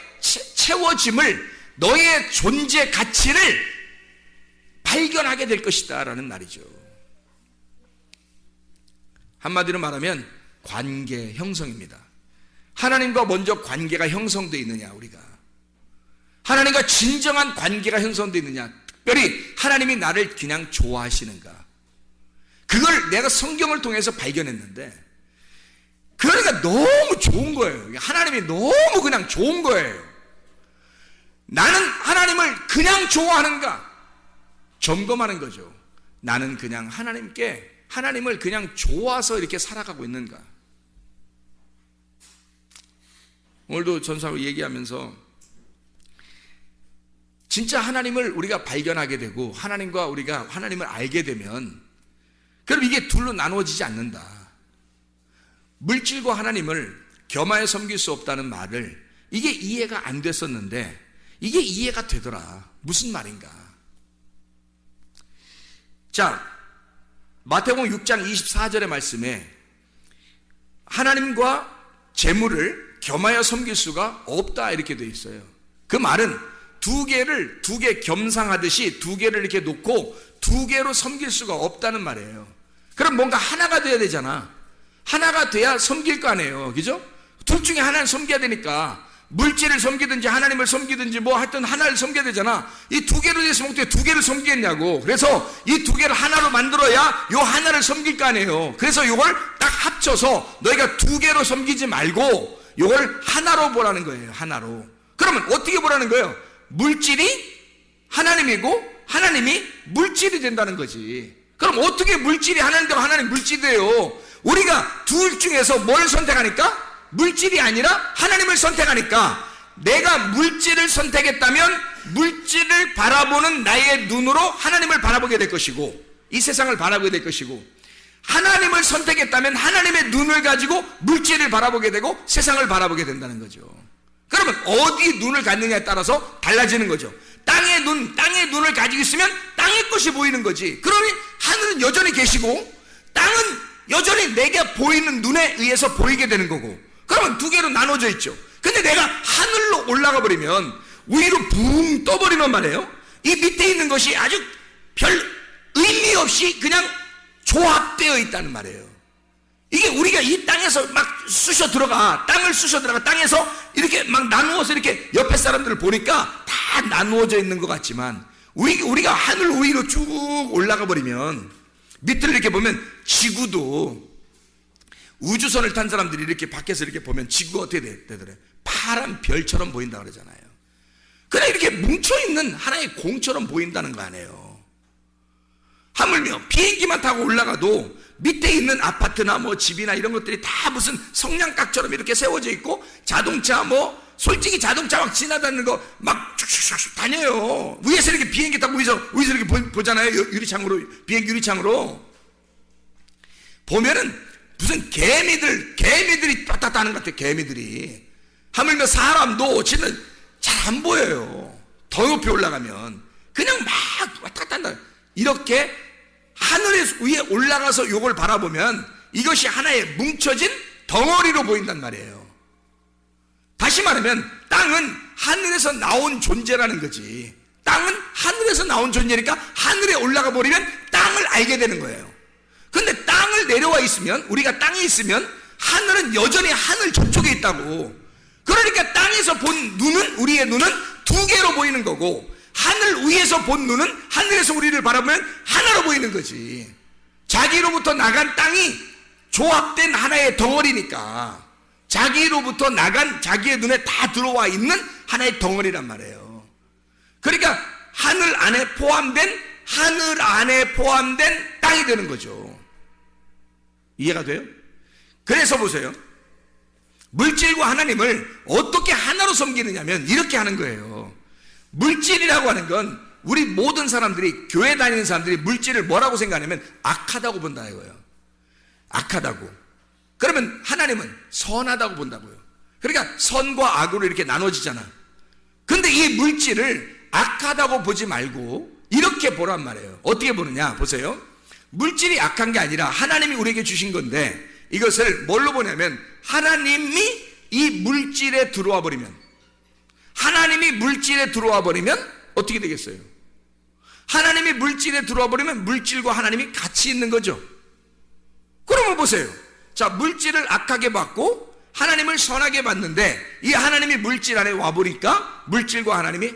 채워짐을, 너의 존재 가치를 발견하게 될 것이다 라는 말이죠. 한마디로 말하면 관계 형성입니다. 하나님과 먼저 관계가 형성되어 있느냐, 우리가 하나님과 진정한 관계가 형성되어 있느냐, 특별히 하나님이 나를 그냥 좋아하시는가, 그걸 내가 성경을 통해서 발견했는데, 그러니까 너무 좋은 거예요. 하나님이 너무 그냥 좋은 거예요. 나는 하나님을 그냥 좋아하는가 점검하는 거죠. 나는 그냥 하나님을 그냥 좋아서 이렇게 살아가고 있는가. 오늘도 전사하고 얘기하면서 진짜 하나님을 우리가 발견하게 되고 하나님과 우리가 하나님을 알게 되면, 그럼 이게 둘로 나누어지지 않는다. 물질과 하나님을 겸하여 섬길 수 없다는 말을, 이게 이해가 안 됐었는데 이게 이해가 되더라. 무슨 말인가. 자, 마태복음 6장 24절의 말씀에 하나님과 재물을 겸하여 섬길 수가 없다 이렇게 되어 있어요. 그 말은 두 개 겸상하듯이 두 개를 이렇게 놓고 두 개로 섬길 수가 없다는 말이에요. 그럼 뭔가 하나가 돼야 되잖아. 하나가 돼야 섬길 거 아니에요. 그죠? 둘 중에 하나를 섬겨야 되니까 물질을 섬기든지 하나님을 섬기든지 뭐 하여튼 하나를 섬겨야 되잖아. 이 두 개로 됐으면 어떻게 두 개를 섬기겠냐고. 그래서 이 두 개를 하나로 만들어야 요 하나를 섬길 거 아니에요. 그래서 요걸 딱 합쳐서 너희가 두 개로 섬기지 말고 요걸 하나로 보라는 거예요. 하나로. 그러면 어떻게 보라는 거예요? 물질이 하나님이고 하나님이 물질이 된다는 거지. 그럼 어떻게 물질이 하나님 되고 하나님 물질이 돼요? 우리가 둘 중에서 뭘 선택하니까? 물질이 아니라 하나님을 선택하니까, 내가 물질을 선택했다면 물질을 바라보는 나의 눈으로 하나님을 바라보게 될 것이고, 이 세상을 바라보게 될 것이고, 하나님을 선택했다면 하나님의 눈을 가지고 물질을 바라보게 되고 세상을 바라보게 된다는 거죠. 그러면 어디 눈을 갖느냐에 따라서 달라지는 거죠. 땅의 눈을 가지고 있으면 땅의 것이 보이는 거지. 그러니 하늘은 여전히 계시고 땅은 여전히 내게 보이는 눈에 의해서 보이게 되는 거고, 그러면 두 개로 나눠져 있죠. 근데 내가 하늘로 올라가 버리면 위로 붕 떠버리는 말이에요. 이 밑에 있는 것이 아주 별 의미 없이 그냥 조합되어 있다는 말이에요. 이게 우리가 이 땅에서 막 땅을 쑤셔 들어가 땅에서 이렇게 막 나누어서 이렇게 옆에 사람들을 보니까 다 나누어져 있는 것 같지만, 우리가 하늘 위로 쭉 올라가 버리면 밑을 이렇게 보면 지구도 우주선을 탄 사람들이 이렇게 밖에서 이렇게 보면 지구가 어떻게 되더래? 파란 별처럼 보인다 그러잖아요. 그냥 이렇게 뭉쳐있는 하나의 공처럼 보인다는 거 아니에요. 하물며 비행기만 타고 올라가도 밑에 있는 아파트나 뭐 집이나 이런 것들이 다 무슨 성냥각처럼 이렇게 세워져 있고, 자동차 뭐 솔직히 자동차 막 지나다니는 거 막 슉슉슉 다녀요. 위에서 이렇게 비행기 타고 위에서 이렇게 보잖아요. 유리창으로, 비행기 유리창으로 보면은 무슨 개미들이 왔다 갔다 하는 것 같아요. 개미들이. 하물며 사람도 지는 잘 안 보여요. 더 높이 올라가면 그냥 막 왔다 갔다 한다. 이렇게 하늘 위에 올라가서 이걸 바라보면 이것이 하나의 뭉쳐진 덩어리로 보인단 말이에요. 다시 말하면 땅은 하늘에서 나온 존재라는 거지. 땅은 하늘에서 나온 존재니까 하늘에 올라가 버리면 땅을 알게 되는 거예요. 근데 땅을 내려와 있으면, 우리가 땅에 있으면 하늘은 여전히 하늘 저쪽에 있다고. 그러니까 땅에서 본 눈은, 우리의 눈은 두 개로 보이는 거고, 하늘 위에서 본 눈은 하늘에서 우리를 바라보면 하나로 보이는 거지. 자기로부터 나간 땅이 조합된 하나의 덩어리니까 자기로부터 나간 자기의 눈에 다 들어와 있는 하나의 덩어리란 말이에요. 그러니까 하늘 안에 포함된 땅이 되는 거죠. 이해가 돼요? 그래서 보세요. 물질과 하나님을 어떻게 하나로 섬기느냐면 이렇게 하는 거예요. 물질이라고 하는 건 우리 모든 사람들이, 교회 다니는 사람들이 물질을 뭐라고 생각하냐면 악하다고 본다 이거예요. 악하다고. 그러면 하나님은 선하다고 본다고요. 그러니까 선과 악으로 이렇게 나눠지잖아. 근데 이 물질을 악하다고 보지 말고 이렇게 보란 말이에요. 어떻게 보느냐 보세요. 물질이 악한 게 아니라 하나님이 우리에게 주신 건데, 이것을 뭘로 보냐면 하나님이 이 물질에 들어와 버리면, 하나님이 물질에 들어와 버리면 어떻게 되겠어요? 하나님이 물질에 들어와 버리면 물질과 하나님이 같이 있는 거죠. 그러면 보세요. 자, 물질을 악하게 받고 하나님을 선하게 받는데 이 하나님이 물질 안에 와보니까 물질과 하나님이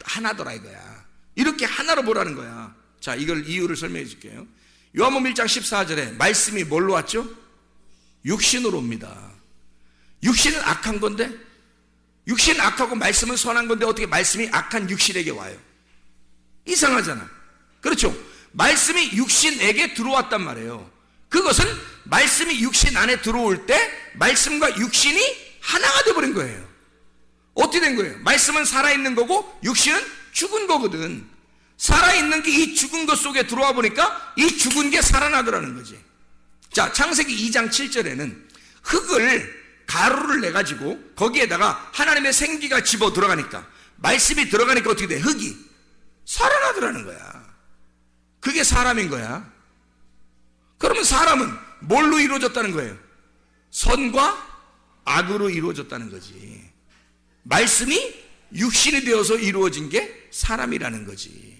하나더라 이거야. 이렇게 하나로 보라는 거야. 자, 이걸 이유를 설명해 줄게요. 요한복음 1장 14절에 말씀이 뭘로 왔죠? 육신으로 옵니다. 육신은 악한 건데, 육신은 악하고 말씀은 선한 건데 어떻게 말씀이 악한 육신에게 와요? 이상하잖아. 그렇죠? 말씀이 육신에게 들어왔단 말이에요. 그것은 말씀이 육신 안에 들어올 때 말씀과 육신이 하나가 되어버린 거예요. 어떻게 된 거예요? 말씀은 살아있는 거고 육신은 죽은 거거든. 살아있는 게 이 죽은 것 속에 들어와 보니까 이 죽은 게 살아나더라는 거지. 자, 창세기 2장 7절에는 흙을, 가루를 내가지고 거기에다가 하나님의 생기가 집어 들어가니까, 말씀이 들어가니까 어떻게 돼? 흙이 살아나더라는 거야. 그게 사람인 거야. 그러면 사람은 뭘로 이루어졌다는 거예요? 선과 악으로 이루어졌다는 거지. 말씀이 육신이 되어서 이루어진 게 사람이라는 거지.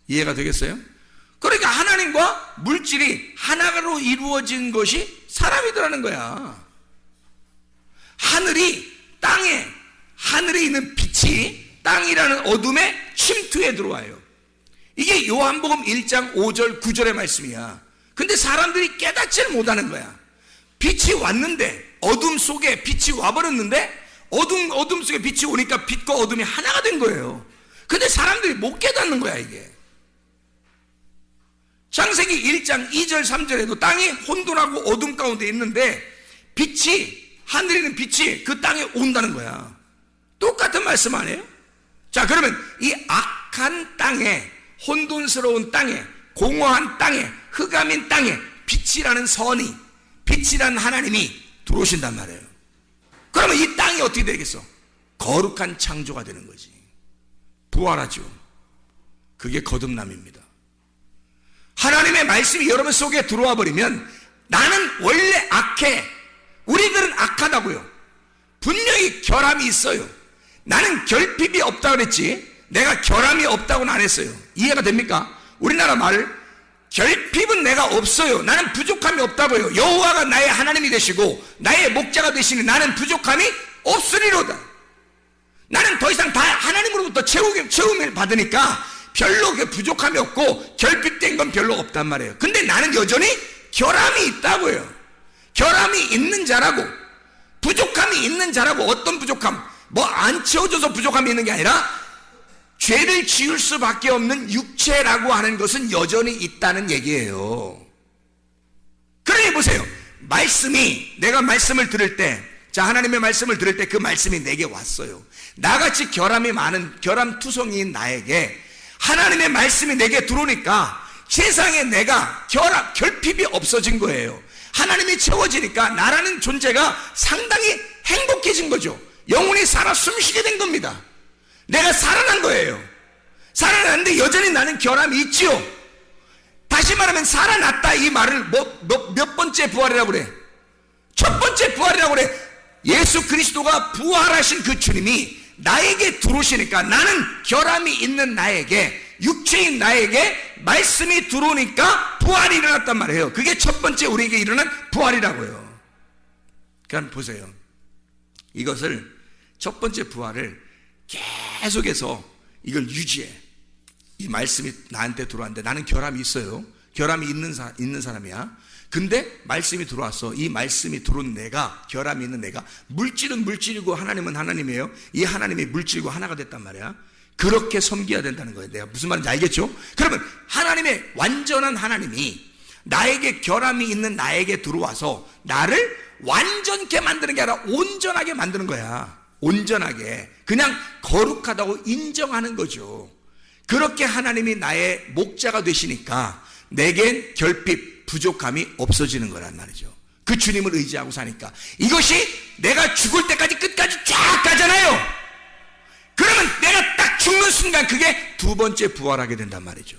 이해가 되겠어요? 그러니까 하나님과 물질이 하나로 이루어진 것이 사람이더라는 거야. 하늘에 있는 빛이 땅이라는 어둠의 침투에 들어와요. 이게 요한복음 1장 5절 9절의 말씀이야. 근데 사람들이 깨닫지를 못하는 거야. 빛이 왔는데, 어둠 속에 빛이 와버렸는데 어둠 속에 빛이 오니까 빛과 어둠이 하나가 된 거예요. 근데 사람들이 못 깨닫는 거야 이게. 창세기 1장 2절 3절에도 땅이 혼돈하고 어둠 가운데 있는데 빛이, 하늘에 있는 빛이 그 땅에 온다는 거야. 똑같은 말씀 아니에요? 자, 그러면 이 악한 땅에, 혼돈스러운 땅에, 공허한 땅에, 흑암인 땅에 빛이라는 선이, 빛이라는 하나님이 들어오신단 말이에요. 그러면 이 땅이 어떻게 되겠어? 거룩한 창조가 되는 거지. 부활하죠. 그게 거듭남입니다. 하나님의 말씀이 여러분 속에 들어와 버리면 나는 원래 악해. 우리들은 악하다고요. 분명히 결함이 있어요. 나는 결핍이 없다고 그랬지 내가 결함이 없다고는 안 했어요. 이해가 됩니까? 우리나라 말, 결핍은 내가 없어요. 나는 부족함이 없다고요. 여호와가 나의 하나님이 되시고 나의 목자가 되시니 나는 부족함이 없으리로다. 나는 더 이상 다 하나님으로부터 채움을 받으니까 별로 부족함이 없고 결핍된 건 별로 없단 말이에요. 근데 나는 여전히 결함이 있다고요. 결함이 있는 자라고, 부족함이 있는 자라고. 어떤 부족함? 뭐 안 채워져서 부족함이 있는 게 아니라 죄를 지을 수밖에 없는 육체라고 하는 것은 여전히 있다는 얘기예요. 그러니 보세요. 말씀이, 내가 말씀을 들을 때, 자, 하나님의 말씀을 들을 때 그 말씀이 내게 왔어요. 나같이 결함이 많은 결함투성이인 나에게 하나님의 말씀이 내게 들어오니까 세상에 내가 결핍이 없어진 거예요. 하나님이 채워지니까 나라는 존재가 상당히 행복해진 거죠. 영혼이 살아 숨쉬게 된 겁니다. 내가 살아난 거예요. 살아났는데 여전히 나는 결함이 있지요. 다시 말하면 살아났다 이 말을 몇 번째 부활이라고 그래? 첫 번째 부활이라고 그래. 예수 그리스도가 부활하신 그 주님이 나에게 들어오시니까 나는 결함이 있는 나에게, 육체인 나에게 말씀이 들어오니까 부활이 일어났단 말이에요. 그게 첫 번째 우리에게 일어난 부활이라고요. 그러니까 보세요. 이것을 첫 번째 부활을 계속해서 이걸 유지해. 이 말씀이 나한테 들어왔는데 나는 결함이 있어요. 결함이 있는 사람이야. 근데 말씀이 들어왔어. 이 말씀이 들어온 내가, 결함이 있는 내가, 물질은 물질이고 하나님은 하나님이에요. 이 하나님이 물질과 하나가 됐단 말이야. 그렇게 섬겨야 된다는 거예요. 내가 무슨 말인지 알겠죠? 그러면 하나님의 완전한 하나님이 나에게 결함이 있는 나에게 들어와서 나를 완전케 만드는 게 아니라 온전하게 만드는 거야. 온전하게. 그냥 거룩하다고 인정하는 거죠. 그렇게 하나님이 나의 목자가 되시니까 내겐 결핍, 부족함이 없어지는 거란 말이죠. 그 주님을 의지하고 사니까. 이것이 내가 죽을 때까지 끝까지 쫙 가잖아요. 그러면 내가 딱 죽는 순간 그게 두 번째 부활하게 된단 말이죠.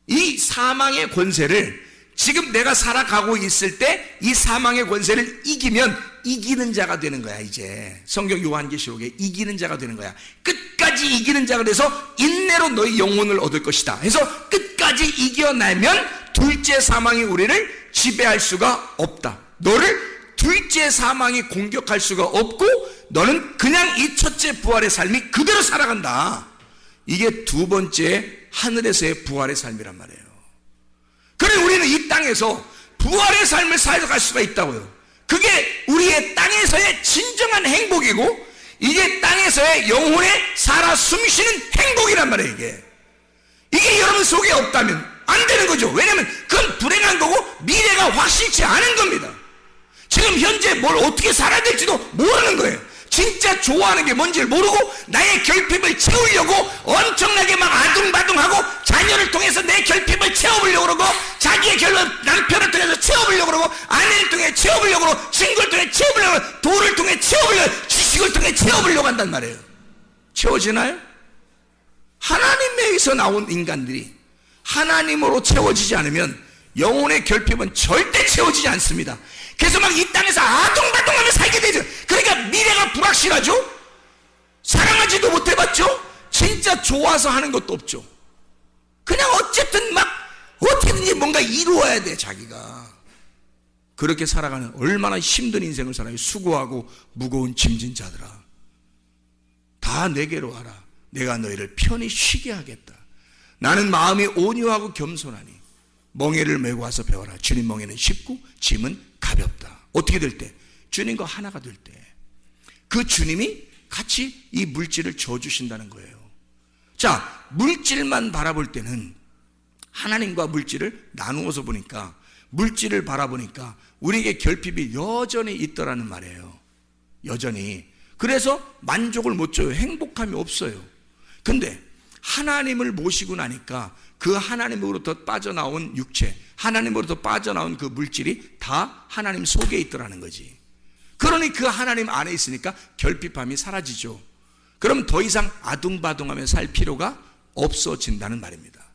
이 사망의 권세를 지금 내가 살아가고 있을 때 이 사망의 권세를 이기면 이기는 자가 되는 거야. 이제 성경 요한계시록에 이기는 자가 되는 거야. 끝까지 이기는 자가 돼서 인내로 너희 영혼을 얻을 것이다 해서 끝까지 이겨내면 둘째 사망이 우리를 지배할 수가 없다. 너를 둘째 사망이 공격할 수가 없고 너는 그냥 이 첫째 부활의 삶이 그대로 살아간다. 이게 두 번째 하늘에서의 부활의 삶이란 말이에요. 그래 우리는 이 땅에서 부활의 삶을 살아갈 수가 있다고요. 그게 우리의 땅에서의 진정한 행복이고 이게 땅에서의 영혼의 살아 숨쉬는 행복이란 말이에요. 이게 여러분 속에 없다면 안 되는 거죠. 왜냐하면 그건 불행한 거고 미래가 확실치 않은 겁니다. 지금 현재 뭘 어떻게 살아야 될지도 모르는 거예요. 진짜 좋아하는 게 뭔지를 모르고 나의 결핍을 채우려고 엄청나게 막 아둥바둥하고 자녀를 통해서 내 결핍을 채워보려고 그러고 자기의 남편을 통해서 채워보려고 그러고 아내를 통해 채워보려고 그러고 친구를 통해 채워보려고 그러고 돈을 통해 채워보려고 지식을 통해 채워보려고 한단 말이에요. 채워지나요? 하나님에서 나온 인간들이 하나님으로 채워지지 않으면 영혼의 결핍은 절대 채워지지 않습니다. 그래서 막 이 땅에서 아둥바둥하며 살게 되죠. 그러니까 미래가 불확실하죠. 사랑하지도 못해봤죠. 진짜 좋아서 하는 것도 없죠. 그냥 어쨌든 막 어떻게든지 뭔가 이루어야 돼. 자기가 그렇게 살아가는 얼마나 힘든 인생을 살아요. 수고하고 무거운 짐진 자들아 다 내게로 와라. 내가 너희를 편히 쉬게 하겠다. 나는 마음이 온유하고 겸손하니 멍에를 메고 와서 배워라. 주님 멍에는 쉽고 짐은 가볍다. 어떻게 될 때? 주님과 하나가 될 때. 그 주님이 같이 이 물질을 줘주신다는 거예요. 자, 물질만 바라볼 때는 하나님과 물질을 나누어서 보니까 물질을 바라보니까 우리에게 결핍이 여전히 있더라는 말이에요. 여전히. 그래서 만족을 못 줘요. 행복함이 없어요. 근데 하나님을 모시고 나니까 그 하나님으로부터 빠져나온 육체, 하나님으로부터 빠져나온 그 물질이 다 하나님 속에 있더라는 거지. 그러니 그 하나님 안에 있으니까 결핍함이 사라지죠. 그럼 더 이상 아둥바둥하며 살 필요가 없어진다는 말입니다.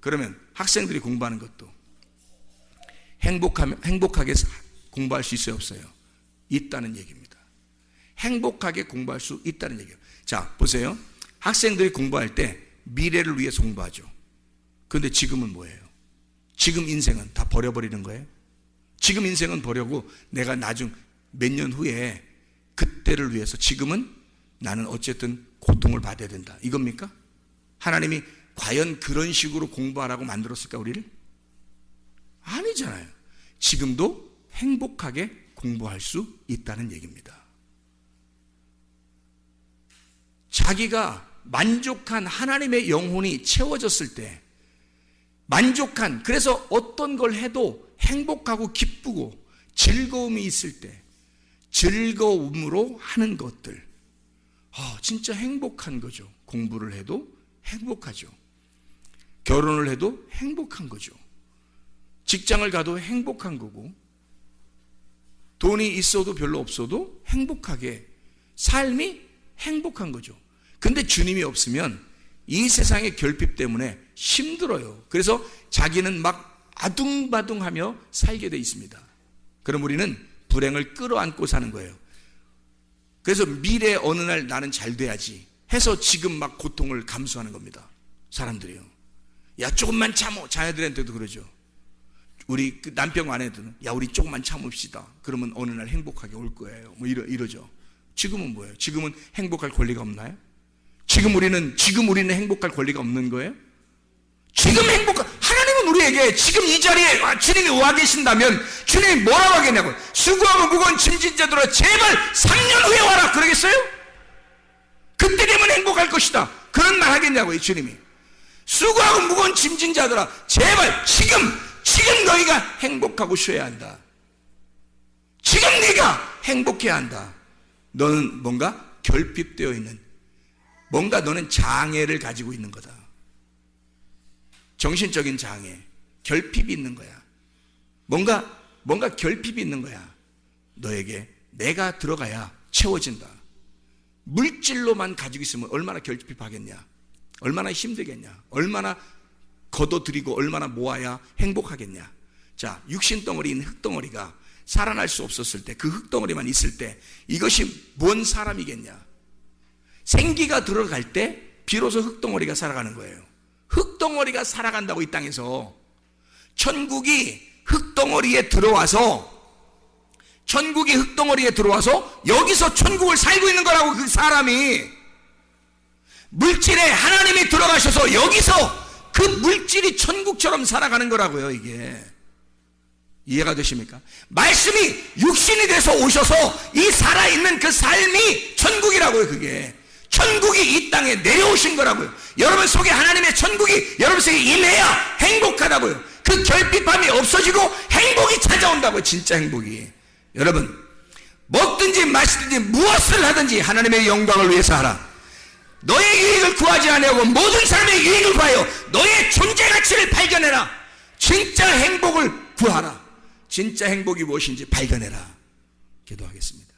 그러면 학생들이 공부하는 것도 행복하게 공부할 수 있어요, 없어요? 있다는 얘기입니다. 행복하게 공부할 수 있다는 얘기예요. 자, 보세요. 학생들이 공부할 때 미래를 위해서 공부하죠. 그런데 지금은 뭐예요? 지금 인생은 다 버려버리는 거예요? 지금 인생은 버려고 내가 나중 몇 년 후에 그때를 위해서 지금은 나는 어쨌든 고통을 받아야 된다. 이겁니까? 하나님이 과연 그런 식으로 공부하라고 만들었을까 우리를? 아니잖아요. 지금도 행복하게 공부할 수 있다는 얘기입니다. 자기가 만족한 하나님의 영혼이 채워졌을 때, 만족한, 그래서 어떤 걸 해도 행복하고 기쁘고 즐거움이 있을 때, 즐거움으로 하는 것들, 진짜 행복한 거죠. 공부를 해도 행복하죠. 결혼을 해도 행복한 거죠. 직장을 가도 행복한 거고, 돈이 있어도 별로 없어도 행복하게, 삶이 행복한 거죠. 근데 주님이 없으면 이 세상의 결핍 때문에 힘들어요. 그래서 자기는 막 아둥바둥하며 살게 돼 있습니다. 그럼 우리는 불행을 끌어안고 사는 거예요. 그래서 미래 어느 날 나는 잘 돼야지 해서 지금 막 고통을 감수하는 겁니다. 사람들이요. 야, 조금만 참어. 자녀들한테도 그러죠. 우리 남편 아내들은 야, 우리 조금만 참읍시다. 그러면 어느 날 행복하게 올 거예요. 뭐 이러죠. 지금은 뭐예요? 지금은 행복할 권리가 없나요? 지금 우리는 행복할 권리가 없는 거예요? 하나님은 우리에게 지금 이 자리에 주님이 와 계신다면 주님이 뭐라고 하겠냐고요? 수고하고 무거운 짐진 자들아 제발 3년 후에 와라 그러겠어요? 그때 되면 행복할 것이다 그런 말 하겠냐고요 주님이. 수고하고 무거운 짐진 자들아 제발 지금 너희가 행복하고 쉬어야 한다. 지금 네가 행복해야 한다. 너는 뭔가 결핍되어 있는, 뭔가 너는 장애를 가지고 있는 거다. 정신적인 장애, 결핍이 있는 거야. 뭔가 결핍이 있는 거야. 너에게 내가 들어가야 채워진다. 물질로만 가지고 있으면 얼마나 결핍하겠냐, 얼마나 힘들겠냐, 얼마나 걷어들이고 얼마나 모아야 행복하겠냐. 자, 육신 덩어리인 흙덩어리가 살아날 수 없었을 때, 그 흙덩어리만 있을 때 이것이 뭔 사람이겠냐. 생기가 들어갈 때 비로소 흙덩어리가 살아가는 거예요. 흙덩어리가 살아간다고 이 땅에서. 천국이 흙덩어리에 들어와서 여기서 천국을 살고 있는 거라고. 그 사람이 물질에 하나님이 들어가셔서 여기서 그 물질이 천국처럼 살아가는 거라고요. 이게 이해가 되십니까? 말씀이 육신이 돼서 오셔서 이 살아있는 그 삶이 천국이라고요. 그게 천국이 이 땅에 내려오신 거라고요. 여러분 속에 하나님의 천국이 여러분 속에 임해야 행복하다고요. 그 결핍함이 없어지고 행복이 찾아온다고요. 진짜 행복이. 여러분 먹든지 마시든지 무엇을 하든지 하나님의 영광을 위해서 하라. 너의 유익을 구하지 아니하고 모든 사람의 유익을 구하여 너의 존재 가치를 발견해라. 진짜 행복을 구하라. 진짜 행복이 무엇인지 발견해라. 기도하겠습니다.